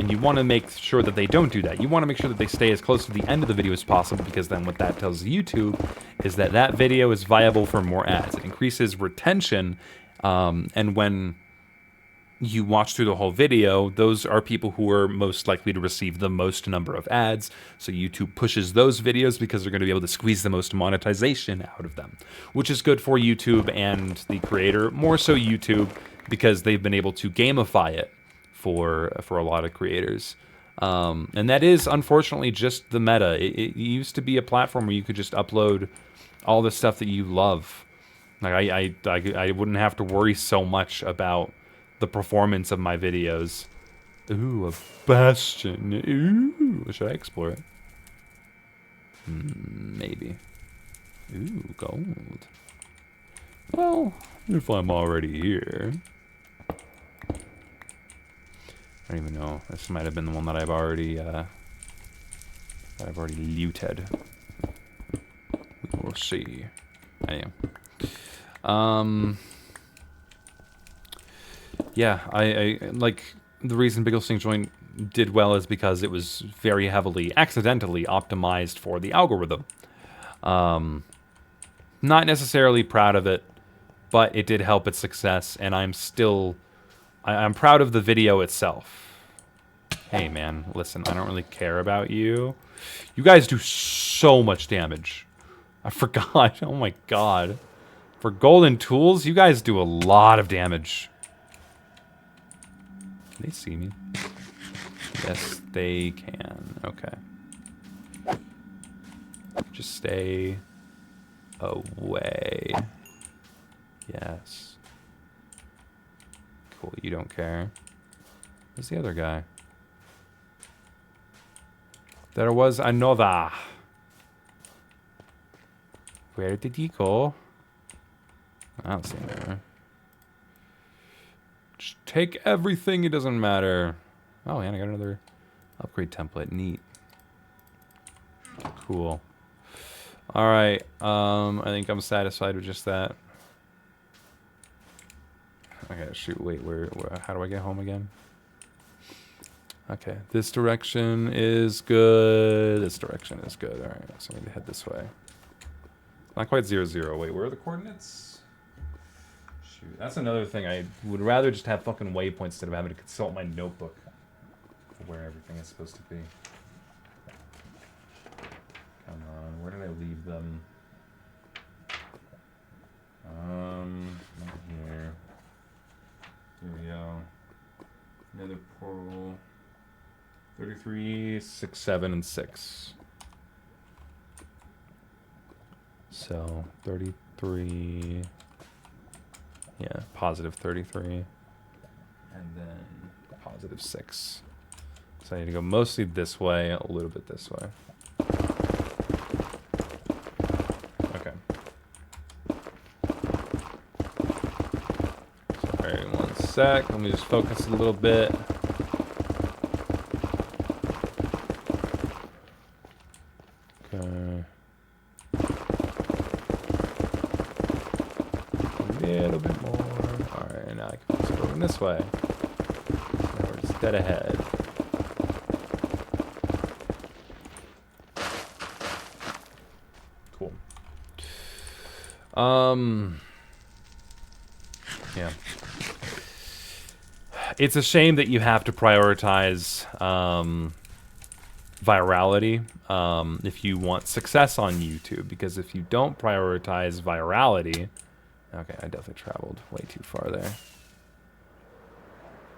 And you want to make sure that they don't do that. You want to make sure that they stay as close to the end of the video as possible, because then what that tells YouTube is that that video is viable for more ads. It increases retention, and when you watch through the whole video, those are people who are most likely to receive the most number of ads. So YouTube pushes those videos because they're going to be able to squeeze the most monetization out of them, which is good for YouTube and the creator. More so YouTube, because they've been able to gamify it for a lot of creators. And that is, unfortunately, just the meta. It used to be a platform where you could just upload all the stuff that you love. Like I wouldn't have to worry so much about the performance of my videos. Ooh, a bastion. Ooh, should I explore it? Maybe. Ooh, gold. Well, if I'm already here. I don't even know. This might have been the one that I've already looted. We'll see. Anyway. Yeah, I like the reason Big Ol' Sync Joint did well is because it was very heavily, accidentally optimized for the algorithm. Not necessarily proud of it, but it did help its success, and I'm proud of the video itself. Hey man, listen, I don't really care about you. You guys do so much damage. I forgot. Oh my god. For golden tools, you guys do a lot of damage. Can they see me? Yes, they can. Okay. Just stay away. Yes. Cool, you don't care. Where's the other guy? There was another. Where did he go? I don't see him there. Just take everything, it doesn't matter. Oh, and I got another upgrade template. Neat. Cool. All right. I think I'm satisfied with just that. Okay, shoot. Wait, where? How do I get home again? Okay, this direction is good. This direction is good. All right, so I need to head this way. Not quite 0, 0. Wait, where are the coordinates? Shoot, that's another thing. I would rather just have fucking waypoints instead of having to consult my notebook for where everything is supposed to be. Come on, where did I leave them? Not here. Here we go. Another portal. 33, 6, 7, and 6. So 33. Yeah, positive 33. And then positive 6. So I need to go mostly this way, a little bit this way. Okay. Sorry, one sec. Let me just focus a little bit. Okay. A little bit more. Alright, now I can just go in this way. Now we're just dead ahead. Cool. Yeah. It's a shame that you have to prioritize virality if you want success on YouTube, because if you don't prioritize virality, okay, I definitely traveled way too far there.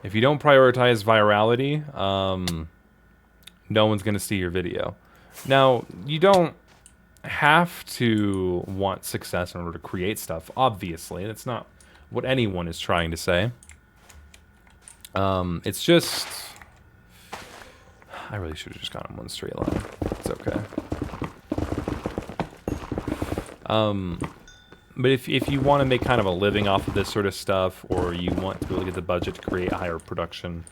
If you don't prioritize virality, no one's gonna see your video. Now, you don't have to want success in order to create stuff, obviously. That's not what anyone is trying to say. It's just... I really should have just gone in one straight line. It's okay. But if you want to make kind of a living off of this sort of stuff, or you want to be able to get the budget to create a higher production,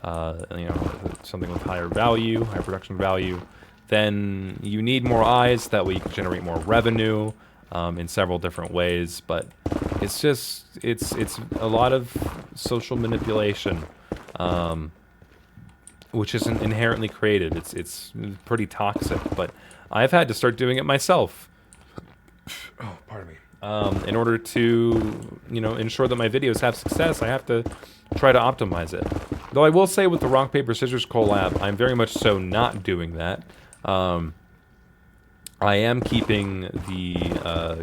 you know, something with higher value, higher production value, then you need more eyes. That way you can generate more revenue in several different ways. But it's just, it's a lot of social manipulation, which isn't inherently created. It's pretty toxic, but I've had to start doing it myself. Oh, pardon me. In order to, you know, ensure that my videos have success, I have to try to optimize it. Though I will say with the rock, paper, scissors collab, I'm very much so not doing that. I am keeping the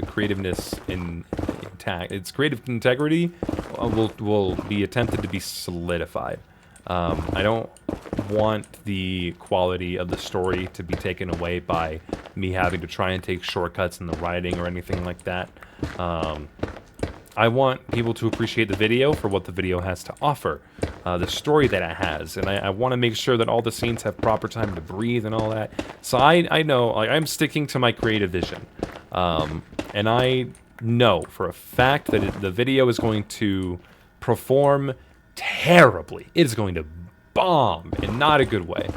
creativeness intact. Its creative integrity will be attempted to be solidified. I don't want the quality of the story to be taken away by me having to try and take shortcuts in the writing or anything like that. I want people to appreciate the video for what the video has to offer, the story that it has, and I want to make sure that all the scenes have proper time to breathe and all that. So I know, like, I'm sticking to my creative vision, and I know for a fact that the video is going to perform terribly. It is going to bomb in not a good way,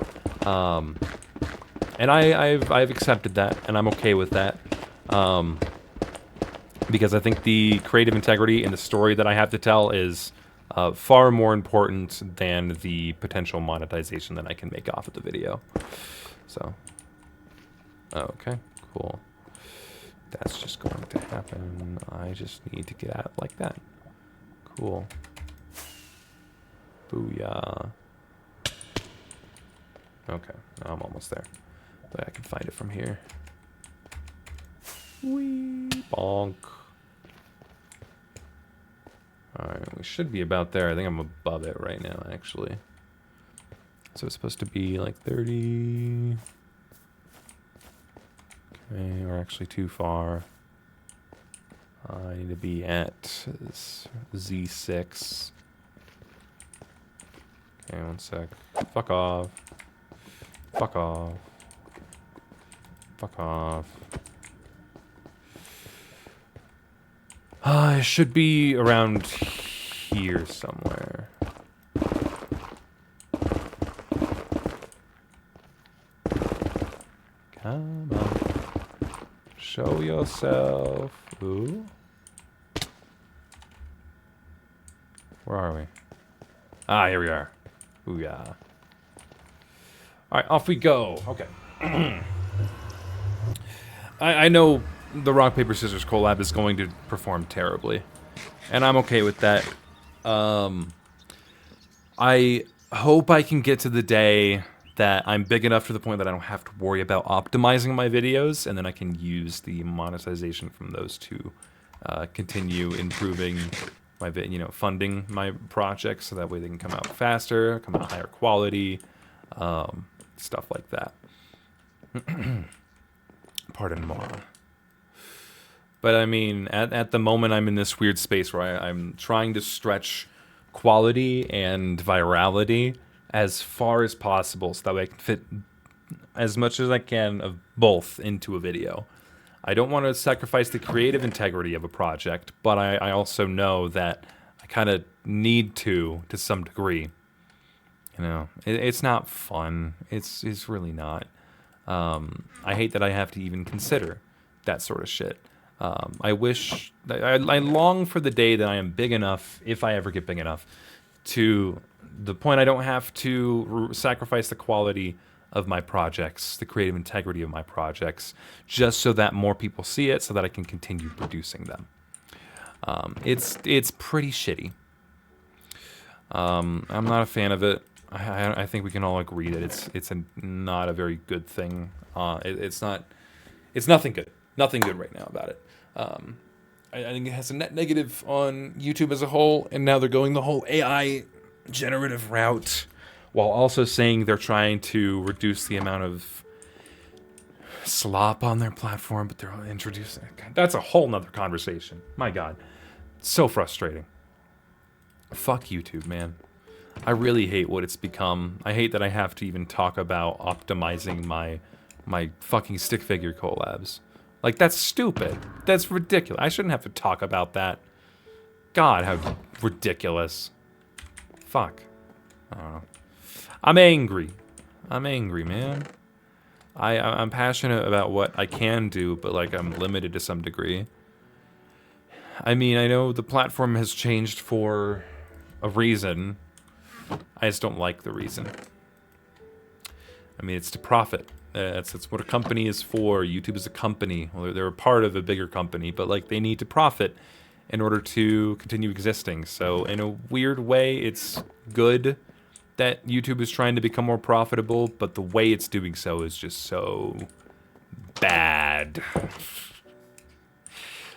and I've accepted that, and I'm okay with that. Because I think the creative integrity and the story that I have to tell is far more important than the potential monetization that I can make off of the video. So, okay, cool. That's just going to happen. I just need to get out like that. Cool. Booyah. Okay, I'm almost there. But I can find it from here. Whee! Bonk. Alright, we should be about there. I think I'm above it right now, actually. So it's supposed to be like 30. Okay, we're actually too far. I need to be at Z6. Okay, one sec. Fuck off. Fuck off. Fuck off. It should be around here somewhere. Come on. Show yourself. Ooh. Where are we? Ah, here we are. Ooh, yeah. Alright, off we go. Okay. I know the rock, paper, scissors collab is going to perform terribly. And I'm okay with that. I hope I can get to the day that I'm big enough to the point that I don't have to worry about optimizing my videos, and then I can use the monetization from those to continue improving my funding my projects, so that way they can come out faster, come out higher quality, stuff like that. Pardon moi. But I mean, at the moment, I'm in this weird space where I'm trying to stretch quality and virality as far as possible, so that way I can fit as much as I can of both into a video. I don't want to sacrifice the creative integrity of a project, but I also know that I kind of need to some degree. You know, it's not fun. It's really not. I hate that I have to even consider that sort of shit. I wish, I long for the day that I am big enough, if I ever get big enough, to the point I don't have to sacrifice the quality of my projects, the creative integrity of my projects, just so that more people see it, so that I can continue producing them. It's pretty shitty. I'm not a fan of it. I think we can all agree that it's not a very good thing. It's nothing good. Nothing good right now about it. I think it has a net negative on YouTube as a whole, and now they're going the whole AI generative route, while also saying they're trying to reduce the amount of slop on their platform, but they're introducing... That's a whole nother conversation. My God. So frustrating. Fuck YouTube, man. I really hate what it's become. I hate that I have to even talk about optimizing my fucking stick figure collabs. Like, that's stupid. That's ridiculous. I shouldn't have to talk about that. God, how ridiculous. Fuck. I don't know. I'm angry. I'm angry, man. I'm passionate about what I can do, but, like, I'm limited to some degree. I mean, I know the platform has changed for a reason. I just don't like the reason. I mean, it's to profit. That's what a company is for. YouTube is a company. Well, they're a part of a bigger company, but like they need to profit in order to continue existing. So in a weird way, it's good that YouTube is trying to become more profitable, but the way it's doing so is just so bad.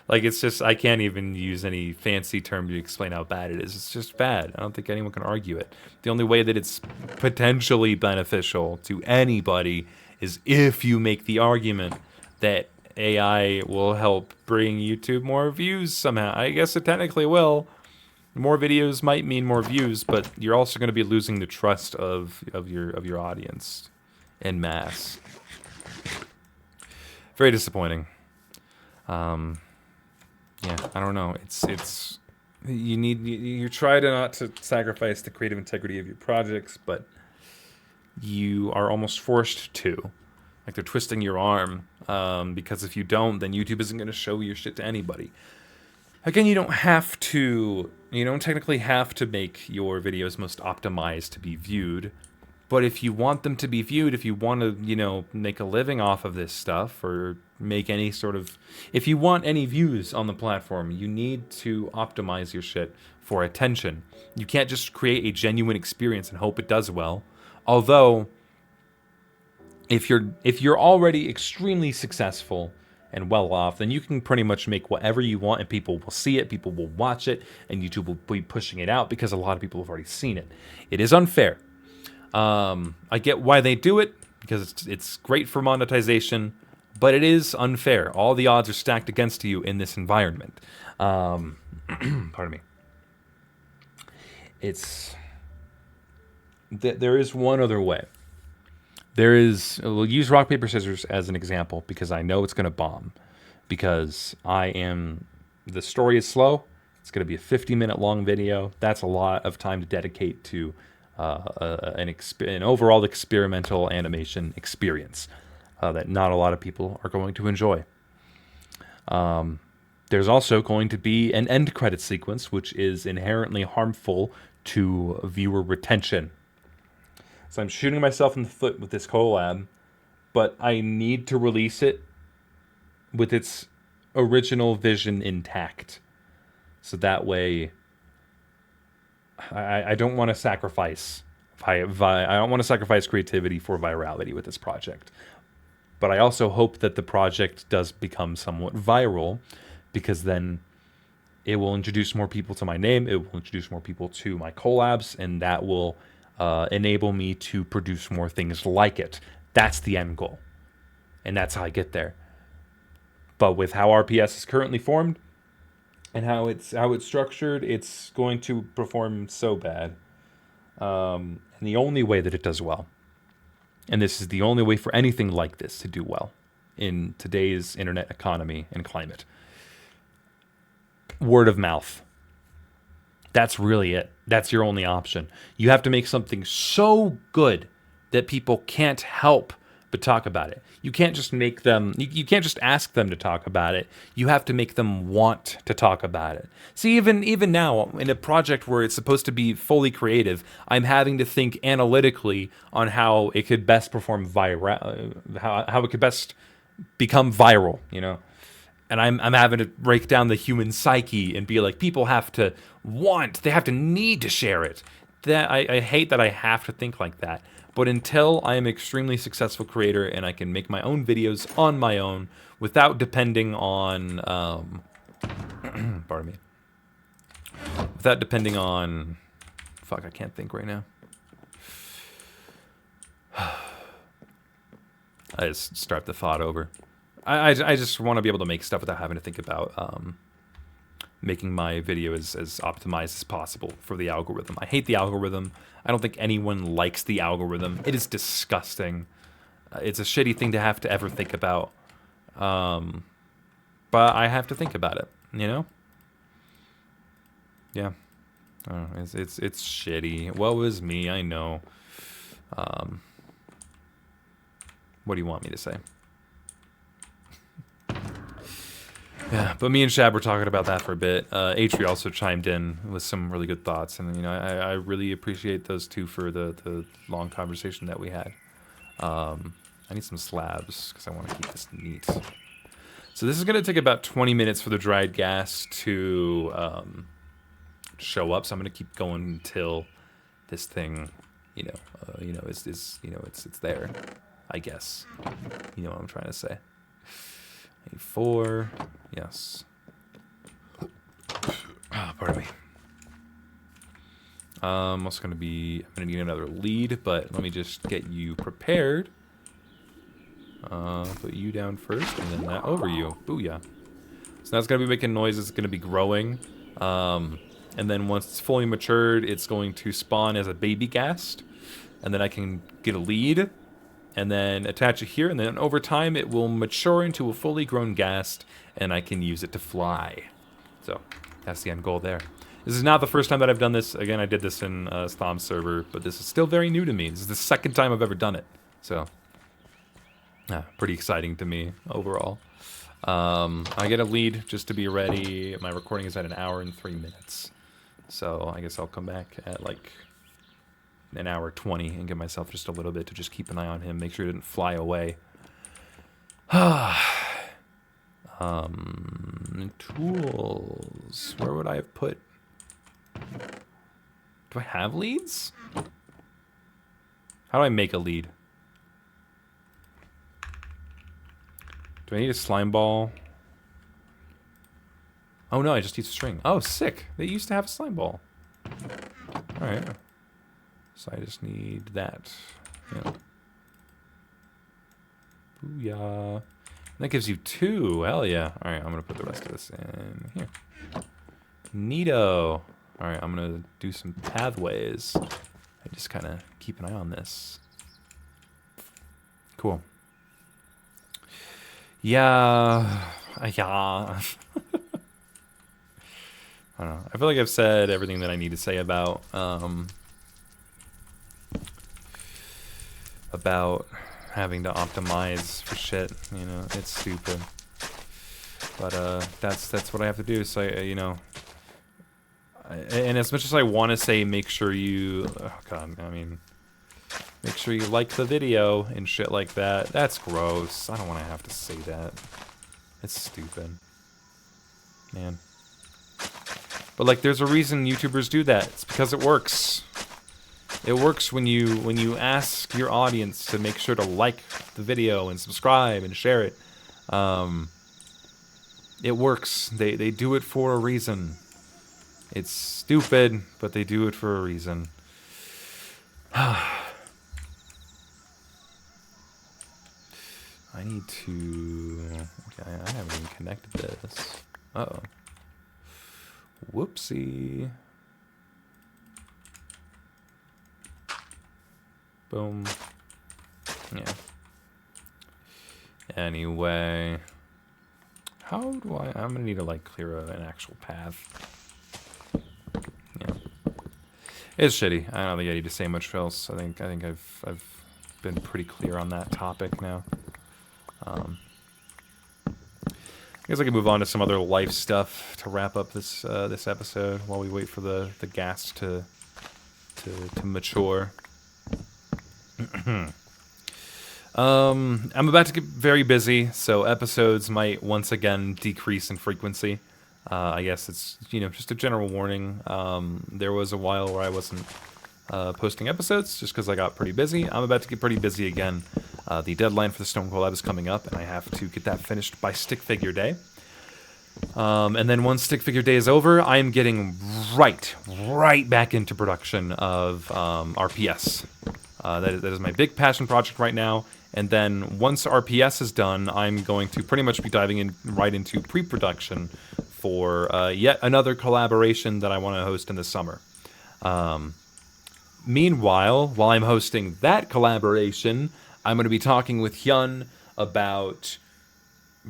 Like, it's just, I can't even use any fancy term to explain how bad it is. It's just bad. I don't think anyone can argue it. The only way that it's potentially beneficial to anybody is if you make the argument that AI will help bring YouTube more views somehow. I guess it technically will. More videos might mean more views, but you're also going to be losing the trust of your audience en masse. Very disappointing. Yeah, I don't know. It's you try to not to sacrifice the creative integrity of your projects, but you are almost forced to. Like, they're twisting your arm, because if you don't, then YouTube isn't going to show your shit to anybody. Again, you don't technically have to make your videos most optimized to be viewed, but if you want them to be viewed, if you want to, make a living off of this stuff, or make any sort of... If you want any views on the platform, you need to optimize your shit for attention. You can't just create a genuine experience and hope it does well. Although, if you're already extremely successful and well off, then you can pretty much make whatever you want, and people will see it, people will watch it, and YouTube will be pushing it out because a lot of people have already seen it. It is unfair. I get why they do it, because it's great for monetization, but it is unfair. All the odds are stacked against you in this environment. Pardon me. There is one other way. We'll use rock, paper, scissors as an example, because I know it's going to bomb. Because the story is slow. It's going to be a 50-minute long video. That's a lot of time to dedicate to an overall experimental animation experience that not a lot of people are going to enjoy. There's also going to be an end credit sequence, which is inherently harmful to viewer retention. So I'm shooting myself in the foot with this collab, but I need to release it with its original vision intact. So that way, I don't want to sacrifice. I don't want to sacrifice creativity for virality with this project. But I also hope that the project does become somewhat viral, because then it will introduce more people to my name. It will introduce more people to my collabs, and that will enable me to produce more things like it. That's the end goal, and that's how I get there. But with how RPS is currently formed and how it's structured, it's going to perform so bad. And the only way that it does well, and this is the only way for anything like this to do well in today's internet economy and climate, word of mouth. That's really it. That's your only option. You have to make something so good that people can't help but talk about it. You can't just make them, you can't just ask them to talk about it. You have to make them want to talk about it. See, even now, in a project where it's supposed to be fully creative, I'm having to think analytically on how it could best perform viral, how it could best become viral, you know? And I'm having to break down the human psyche and be like, people have to want, they have to need to share it. That I hate that I have to think like that. But until I am an extremely successful creator and I can make my own videos on my own without depending on, pardon me, without depending on, fuck, I can't think right now. I just start the thought over. I just want to be able to make stuff without having to think about making my video as optimized as possible for the algorithm. I hate the algorithm. I don't think anyone likes the algorithm. It is disgusting. It's a shitty thing to have to ever think about. But I have to think about it, you know? Yeah. It's shitty. Woe is me, I know. What do you want me to say? Yeah, but me and Shab were talking about that for a bit. Atri also chimed in with some really good thoughts, and you know, I really appreciate those two for the long conversation that we had. I need some slabs because I want to keep this neat. So this is going to take about 20 minutes for the dried gas to show up. So I'm going to keep going until this thing, it's there. I guess. You know what I'm trying to say. 4, yes. Pardon me. I'm also gonna need another lead, but let me just get you prepared. Put you down first, and then that over you. Booyah. So that's gonna be making noises. It's gonna be growing, and then once it's fully matured, it's going to spawn as a baby ghast, and then I can get a lead. And then attach it here, and then over time it will mature into a fully grown ghast, and I can use it to fly. So that's the end goal there. This is not the first time that I've done this. Again, I did this in Stom's server, but this is still very new to me. This is the second time I've ever done it. So pretty exciting to me overall. I get a lead just to be ready. My recording is at 1 hour and 3 minutes. So I guess I'll come back at like 1 hour 20 and give myself just a little bit to just keep an eye on him, make sure he didn't fly away. Tools. Where would I have put? Do I have leads? How do I make a lead? Do I need a slime ball? Oh no, I just use a string. Oh, sick. They used to have a slime ball. Alright. So I just need that. Yeah. Booyah. And that gives you 2. Hell yeah. Alright, I'm going to put the rest of this in here. Neato. Alright, I'm going to do some pathways. I just kind of keep an eye on this. Cool. Yeah. Yeah. I don't know. I feel like I've said everything that I need to say about having to optimize for shit. You know, it's stupid. But that's what I have to do. So you know, and as much as I want to say, make sure you, oh god, I mean, make sure you like the video and shit like that. That's gross. I don't want to have to say that. It's stupid, man. But like, there's a reason YouTubers do that. It's because it works. It works when you ask your audience to make sure to like the video and subscribe and share it. It works. They do it for a reason. It's stupid, but they do it for a reason. I need to... Okay, I haven't even connected this. Uh-oh. Whoopsie. Boom. Yeah. Anyway. How do I... I'm gonna need to, like, clear an actual path. Yeah. It's shitty. I don't think I need to say much else. I think I've been pretty clear on that topic now. I guess I can move on to some other life stuff to wrap up this this episode while we wait for the gas to mature. I'm about to get very busy, so episodes might once again decrease in frequency. I guess it's, you know, just a general warning. There was a while where I wasn't posting episodes just because I got pretty busy. I'm about to get pretty busy again. The deadline for the Stone Collab is coming up, and I have to get that finished by Stick Figure Day. And then once Stick Figure Day is over, I am getting right back into production of RPS. That is my big passion project right now. And then once RPS is done, I'm going to pretty much be diving in right into pre-production for yet another collaboration that I want to host in the summer. Meanwhile, while I'm hosting that collaboration, I'm going to be talking with Hyun about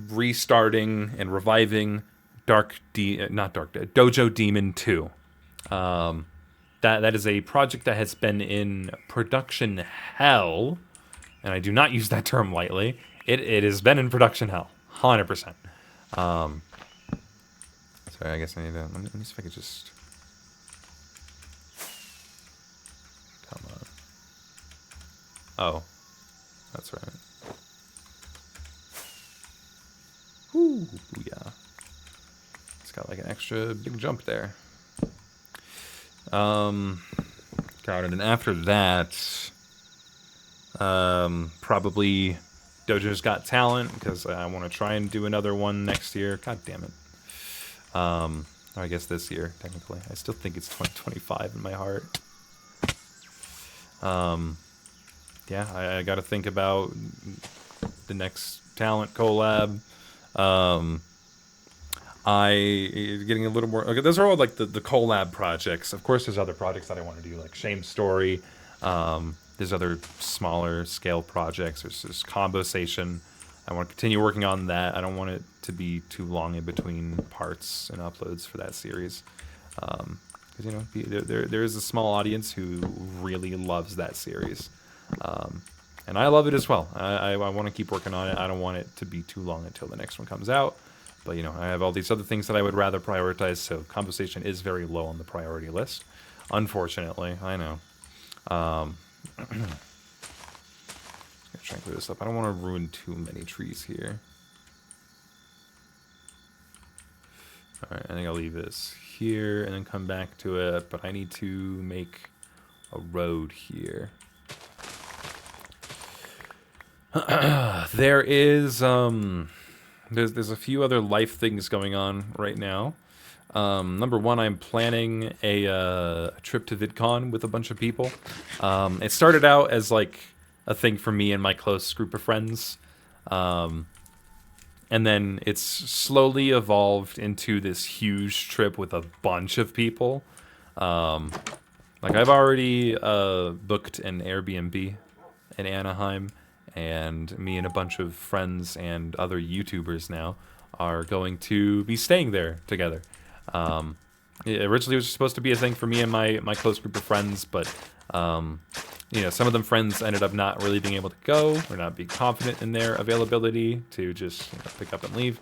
restarting and reviving Dojo Demon 2. That is a project that has been in production hell, and I do not use that term lightly. It has been in production hell, 100%. Sorry, I guess I need to... Let me see if I could just... Come on. Oh. That's right. Ooh, yeah. It's got like an extra big jump there. God, and then after that... probably Dojo's Got Talent, because I want to try and do another one next year. God damn it. I guess this year, technically. I still think it's 2025 in my heart. Yeah, I got to think about the next talent collab. Getting a little more... Okay, those are all like the collab projects. Of course, there's other projects that I want to do, like Shame Story. There's other smaller scale projects. There's Conversation. I want to continue working on that. I don't want it to be too long in between parts and uploads for that series. Because, you know, there is a small audience who really loves that series. And I love it as well. I want to keep working on it. I don't want it to be too long until the next one comes out. But, you know, I have all these other things that I would rather prioritize, so Conversation is very low on the priority list. Unfortunately, I know. Gonna try and clear this up. I don't want to ruin too many trees here. Alright, I think I'll leave this here and then come back to it, but I need to make a road here. There is, there's a few other life things going on right now. Number one, I'm planning a trip to VidCon with a bunch of people. It started out as like a thing for me and my close group of friends. And then it's slowly evolved into this huge trip with a bunch of people. Like I've already booked an Airbnb in Anaheim, and me and a bunch of friends and other YouTubers now are going to be staying there together. Originally it was supposed to be a thing for me and my close group of friends, but you know, some of them friends ended up not really being able to go or not being confident in their availability to just, you know, pick up and leave.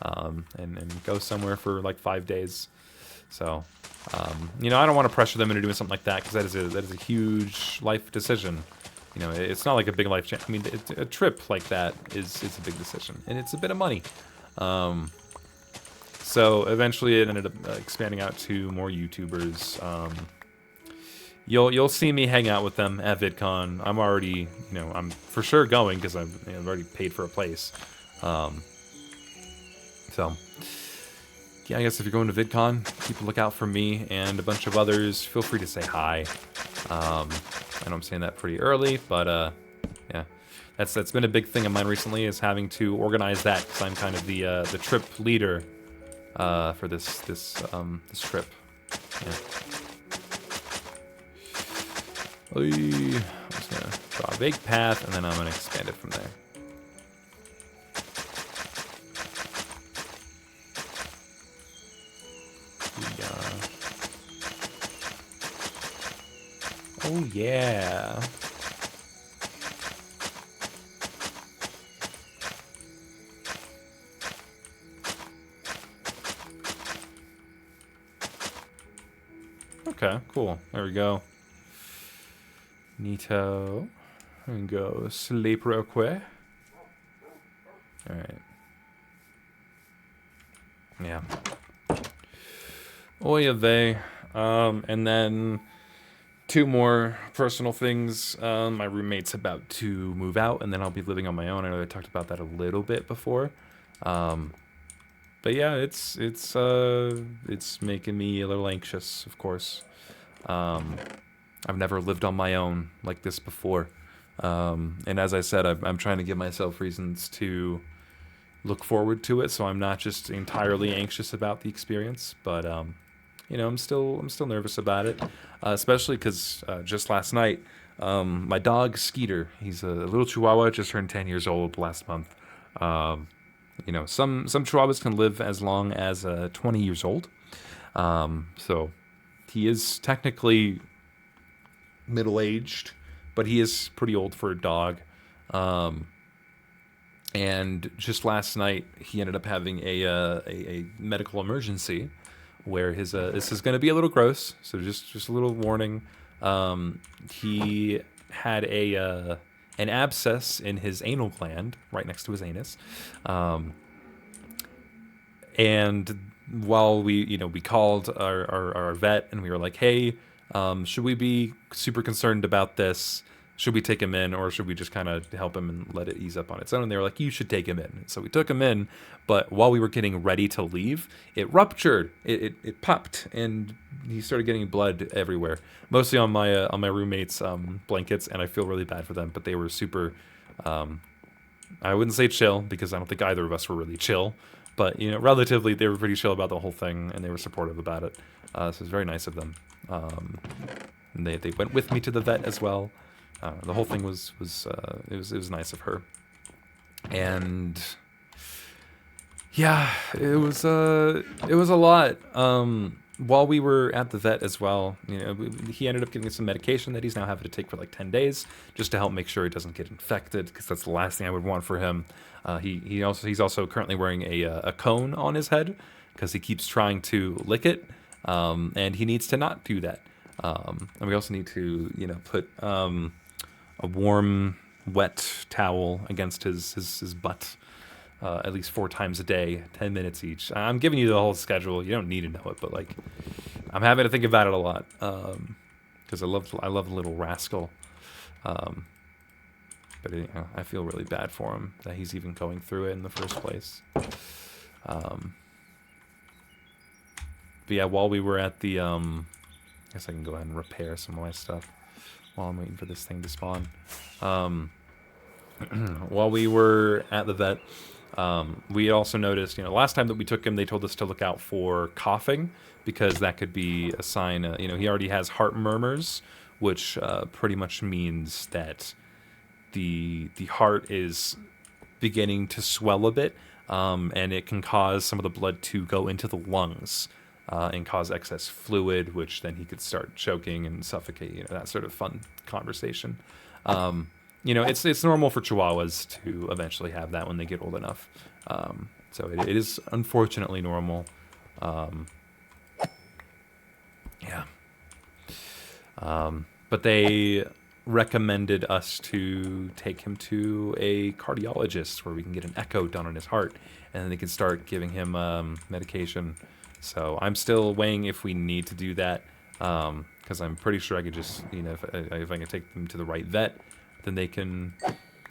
and go somewhere for like 5 days. So, I don't want to pressure them into doing something like that because that is a huge life decision. It's not like a big life change. I mean, a trip like that is a big decision, and it's a bit of money. So eventually, it ended up expanding out to more YouTubers. You'll see me hang out with them at VidCon. I'm already, I'm for sure going because I've already paid for a place. So, yeah, I guess if you're going to VidCon, keep a lookout for me and a bunch of others. Feel free to say hi. I know I'm saying that pretty early, but yeah, that's been a big thing of mine recently is having to organize that because I'm kind of the trip leader for this trip. Yeah. I'm just gonna draw a vague path and then I'm gonna expand it from there. Oh yeah. Okay, cool. There we go. Neato. And go sleep real quick. Alright. Yeah. Oy vey. And then 2 more personal things. My roommate's about to move out, and then I'll be living on my own. I know I talked about that a little bit before. But yeah, it's making me a little anxious, of course. I've never lived on my own like this before. And as I said, I'm trying to give myself reasons to look forward to it, so I'm not just entirely anxious about the experience. But I'm still nervous about it, especially because just last night, my dog Skeeter, he's a little Chihuahua, just turned 10 years old last month. Some Chihuahuas can live as long as 20 years old. So he is technically middle-aged, but he is pretty old for a dog. And just last night, he ended up having a medical emergency where his this is going to be a little gross, so just a little warning. He had an abscess in his anal gland right next to his anus, and while we called our vet and we were like, hey, should we be super concerned about this? Should we take him in, or should we just kind of help him and let it ease up on its own? And they were like, you should take him in. So we took him in, but while we were getting ready to leave, it ruptured. It popped, and he started getting blood everywhere, mostly on my roommate's blankets, and I feel really bad for them, but they were super, I wouldn't say chill, because I don't think either of us were really chill, but, relatively, they were pretty chill about the whole thing, and they were supportive about it. So it was very nice of them. And they went with me to the vet as well. The whole thing was nice of her, and yeah, it was a lot. While we were at the vet as well, he ended up getting some medication that he's now having to take for like 10 days just to help make sure he doesn't get infected, because that's the last thing I would want for him. He's also currently wearing a cone on his head because he keeps trying to lick it, and he needs to not do that. And we also need to put a warm, wet towel against his butt at least 4 times a day, 10 minutes each. I'm giving you the whole schedule. You don't need to know it, but like, I'm having to think about it a lot because I love the little rascal. But I feel really bad for him that he's even going through it in the first place. But yeah, while we were at the, I guess I can go ahead and repair some of my stuff while I'm waiting for this thing to spawn. While we were at the vet, we also noticed, last time that we took him, they told us to look out for coughing, because that could be a sign, he already has heart murmurs, which pretty much means that the heart is beginning to swell a bit, and it can cause some of the blood to go into the lungs. And cause excess fluid, which then he could start choking and suffocate, that sort of fun conversation. you know, it's normal for Chihuahuas to eventually have that when they get old enough. So it is unfortunately normal. Yeah. But they recommended us to take him to a cardiologist where we can get an echo done on his heart, and then they can start giving him medication. So I'm still weighing if we need to do that, because I'm pretty sure I could just, you know, if I can take them to the right vet, then they can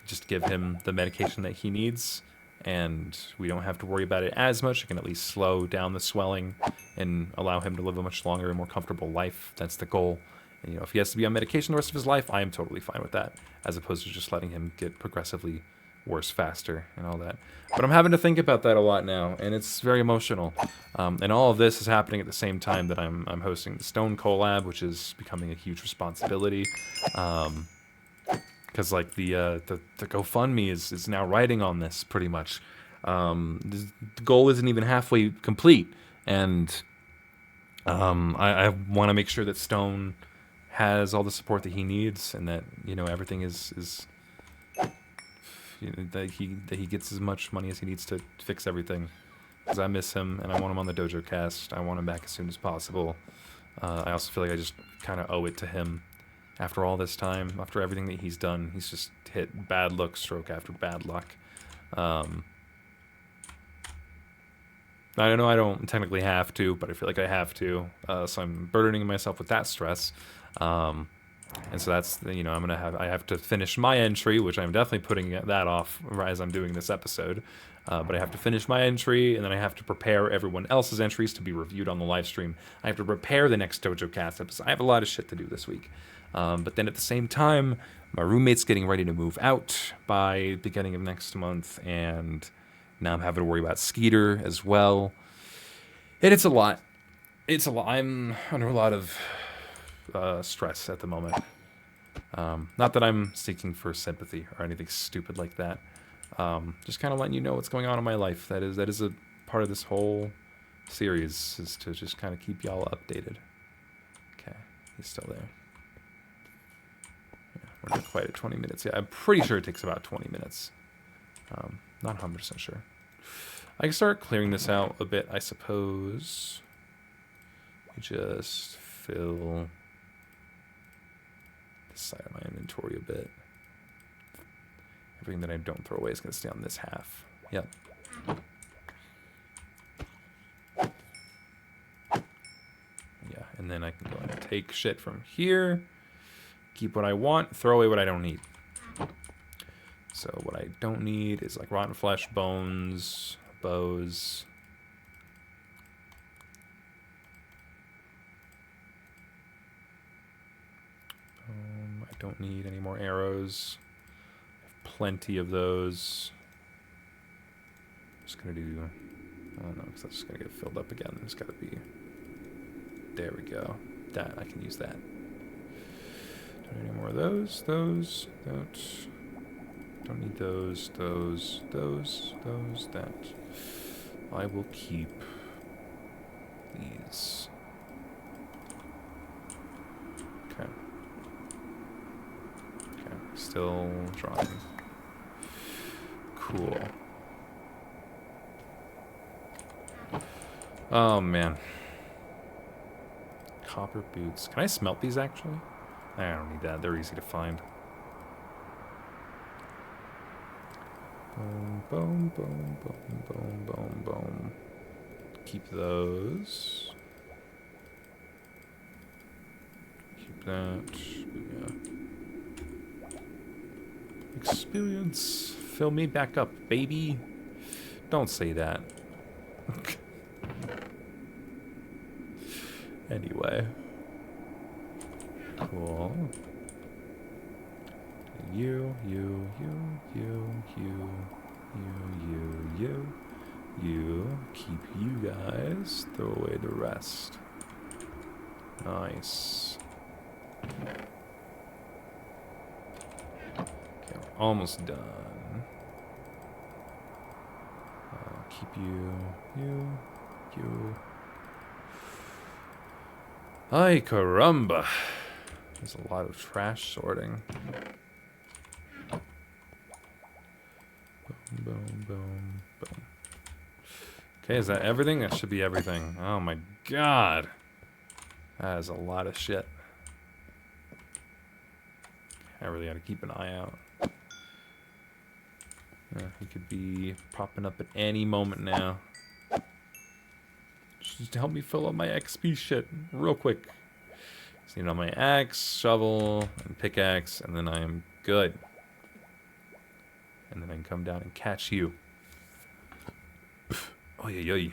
just give him the medication that he needs, and we don't have to worry about it as much. It can at least slow down the swelling and allow him to live a much longer and more comfortable life. That's the goal. And, you know, if he has to be on medication the rest of his life, I am totally fine with that, as opposed to just letting him get progressively worse faster and all that. But I'm having to think about that a lot now, and it's very emotional. And all of this is happening at the same time that I'm hosting the Stone collab, which is becoming a huge responsibility. Because like the GoFundMe is now riding on this pretty much. The goal isn't even halfway complete, and I want to make sure that Stone has all the support that he needs, and that, you know, everything is you know, that he gets as much money as he needs to fix everything. Because I miss him, and I want him on the Dojo Cast. I want him back as soon as possible. I also feel like I just kind of owe it to him. After all this time, after everything that he's done, he's just hit bad luck stroke after bad luck. I know I don't technically have to, but I feel like I have to. So I'm burdening myself with that stress. And so that's, you know, I have to finish my entry, which I'm definitely putting that off as I'm doing this episode. But I have to finish my entry, and then I have to prepare everyone else's entries to be reviewed on the live stream. I have to prepare the next Dojo Cast episode. I have a lot of shit to do this week. But then at the same time, my roommate's getting ready to move out by beginning of next month, and now I'm having to worry about Skeeter as well. And it's a lot. I'm under a lot of stress at the moment. Not that I'm seeking for sympathy or anything stupid like that. Just kind of letting you know what's going on in my life. That is a part of this whole series, is to just kind of keep y'all updated. Okay, he's still there. Yeah, we're not quite at 20 minutes yet. I'm pretty sure it takes about 20 minutes. Not 100% sure. I can start clearing this out a bit, I suppose. Just fill this side of my inventory a bit. Everything that I don't throw away is going to stay on this half. Yep. Yeah, and then I can go and take shit from here, keep what I want, throw away what I don't need. So what I don't need is like rotten flesh, bones, bows. I don't need any more arrows. I have plenty of those. Just gonna do, oh no, because that's just gonna get filled up again. There's gotta be, there we go. That, I can use that. Don't need any more of those, don't need those, that. I will keep these. Okay. Okay, still drawing. Cool. Oh, man. Copper boots. Can I smelt these, actually? I don't need that. They're easy to find. Boom, boom, boom, boom, boom, boom, boom. Keep those. Keep that. Yeah. Experience. Fill me back up, baby. Don't say that. Anyway. Cool. You, keep you guys, throw away the rest. Nice. Okay, we're almost done. Keep you. Ay, caramba. There's a lot of trash sorting. boom, boom. Okay, is that everything? That should be everything. Oh my god. That is a lot of shit. I really gotta keep an eye out. He could be popping up at any moment now. Just to help me fill up my XP shit real quick. So, you know, my axe, shovel, and pickaxe, and then I am good. And then I can come down and catch you. Oh, yeah.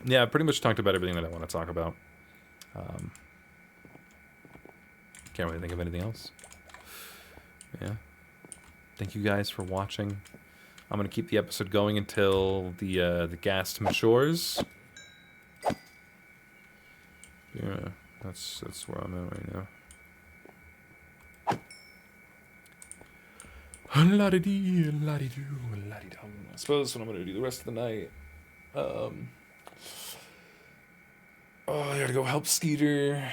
Yeah, I pretty much talked about everything that I want to talk about. Can't really think of anything else. Yeah. Thank you guys for watching. I'm gonna keep the episode going until the gas matures. Yeah, that's where I'm at right now. La-di-dee, la-di-doo, la-di-dum. I suppose what I'm gonna do the rest of the night. Oh, I gotta go help Skeeter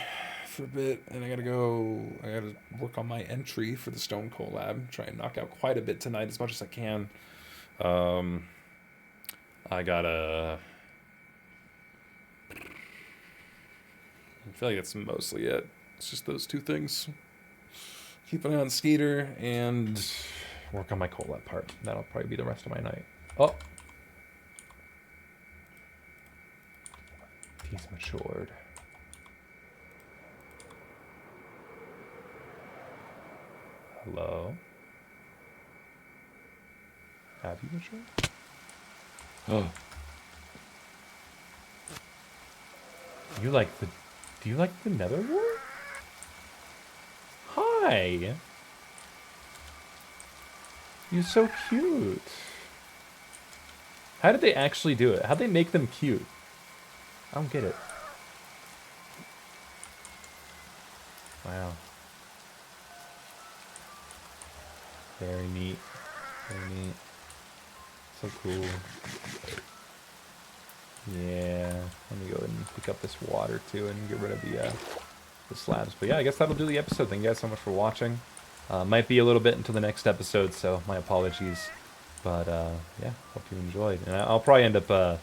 for a bit, and I gotta work on my entry for the Stone Coal Lab. Try and knock out quite a bit tonight, as much as I can. I feel like that's mostly it. It's just those two things. Keep an eye on Skeeter and work on my coal lab part. That'll probably be the rest of my night. Oh. He's matured. Hello? Have you matured? Oh. Do you like the Nether Wart? Hi. You're so cute. How did they actually do it? How'd they make them cute? I don't get it. Wow. Very neat. Very neat. So cool. Yeah. Let me go ahead and pick up this water too and get rid of the slabs. But yeah, I guess that'll do the episode. Thank you guys so much for watching. Might be a little bit until the next episode, so my apologies. But yeah, hope you enjoyed. And I'll probably end up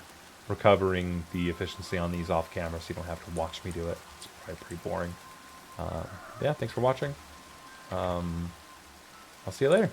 recovering the efficiency on these off camera so you don't have to watch me do it. It's probably pretty boring. Yeah, thanks for watching. I'll see you later.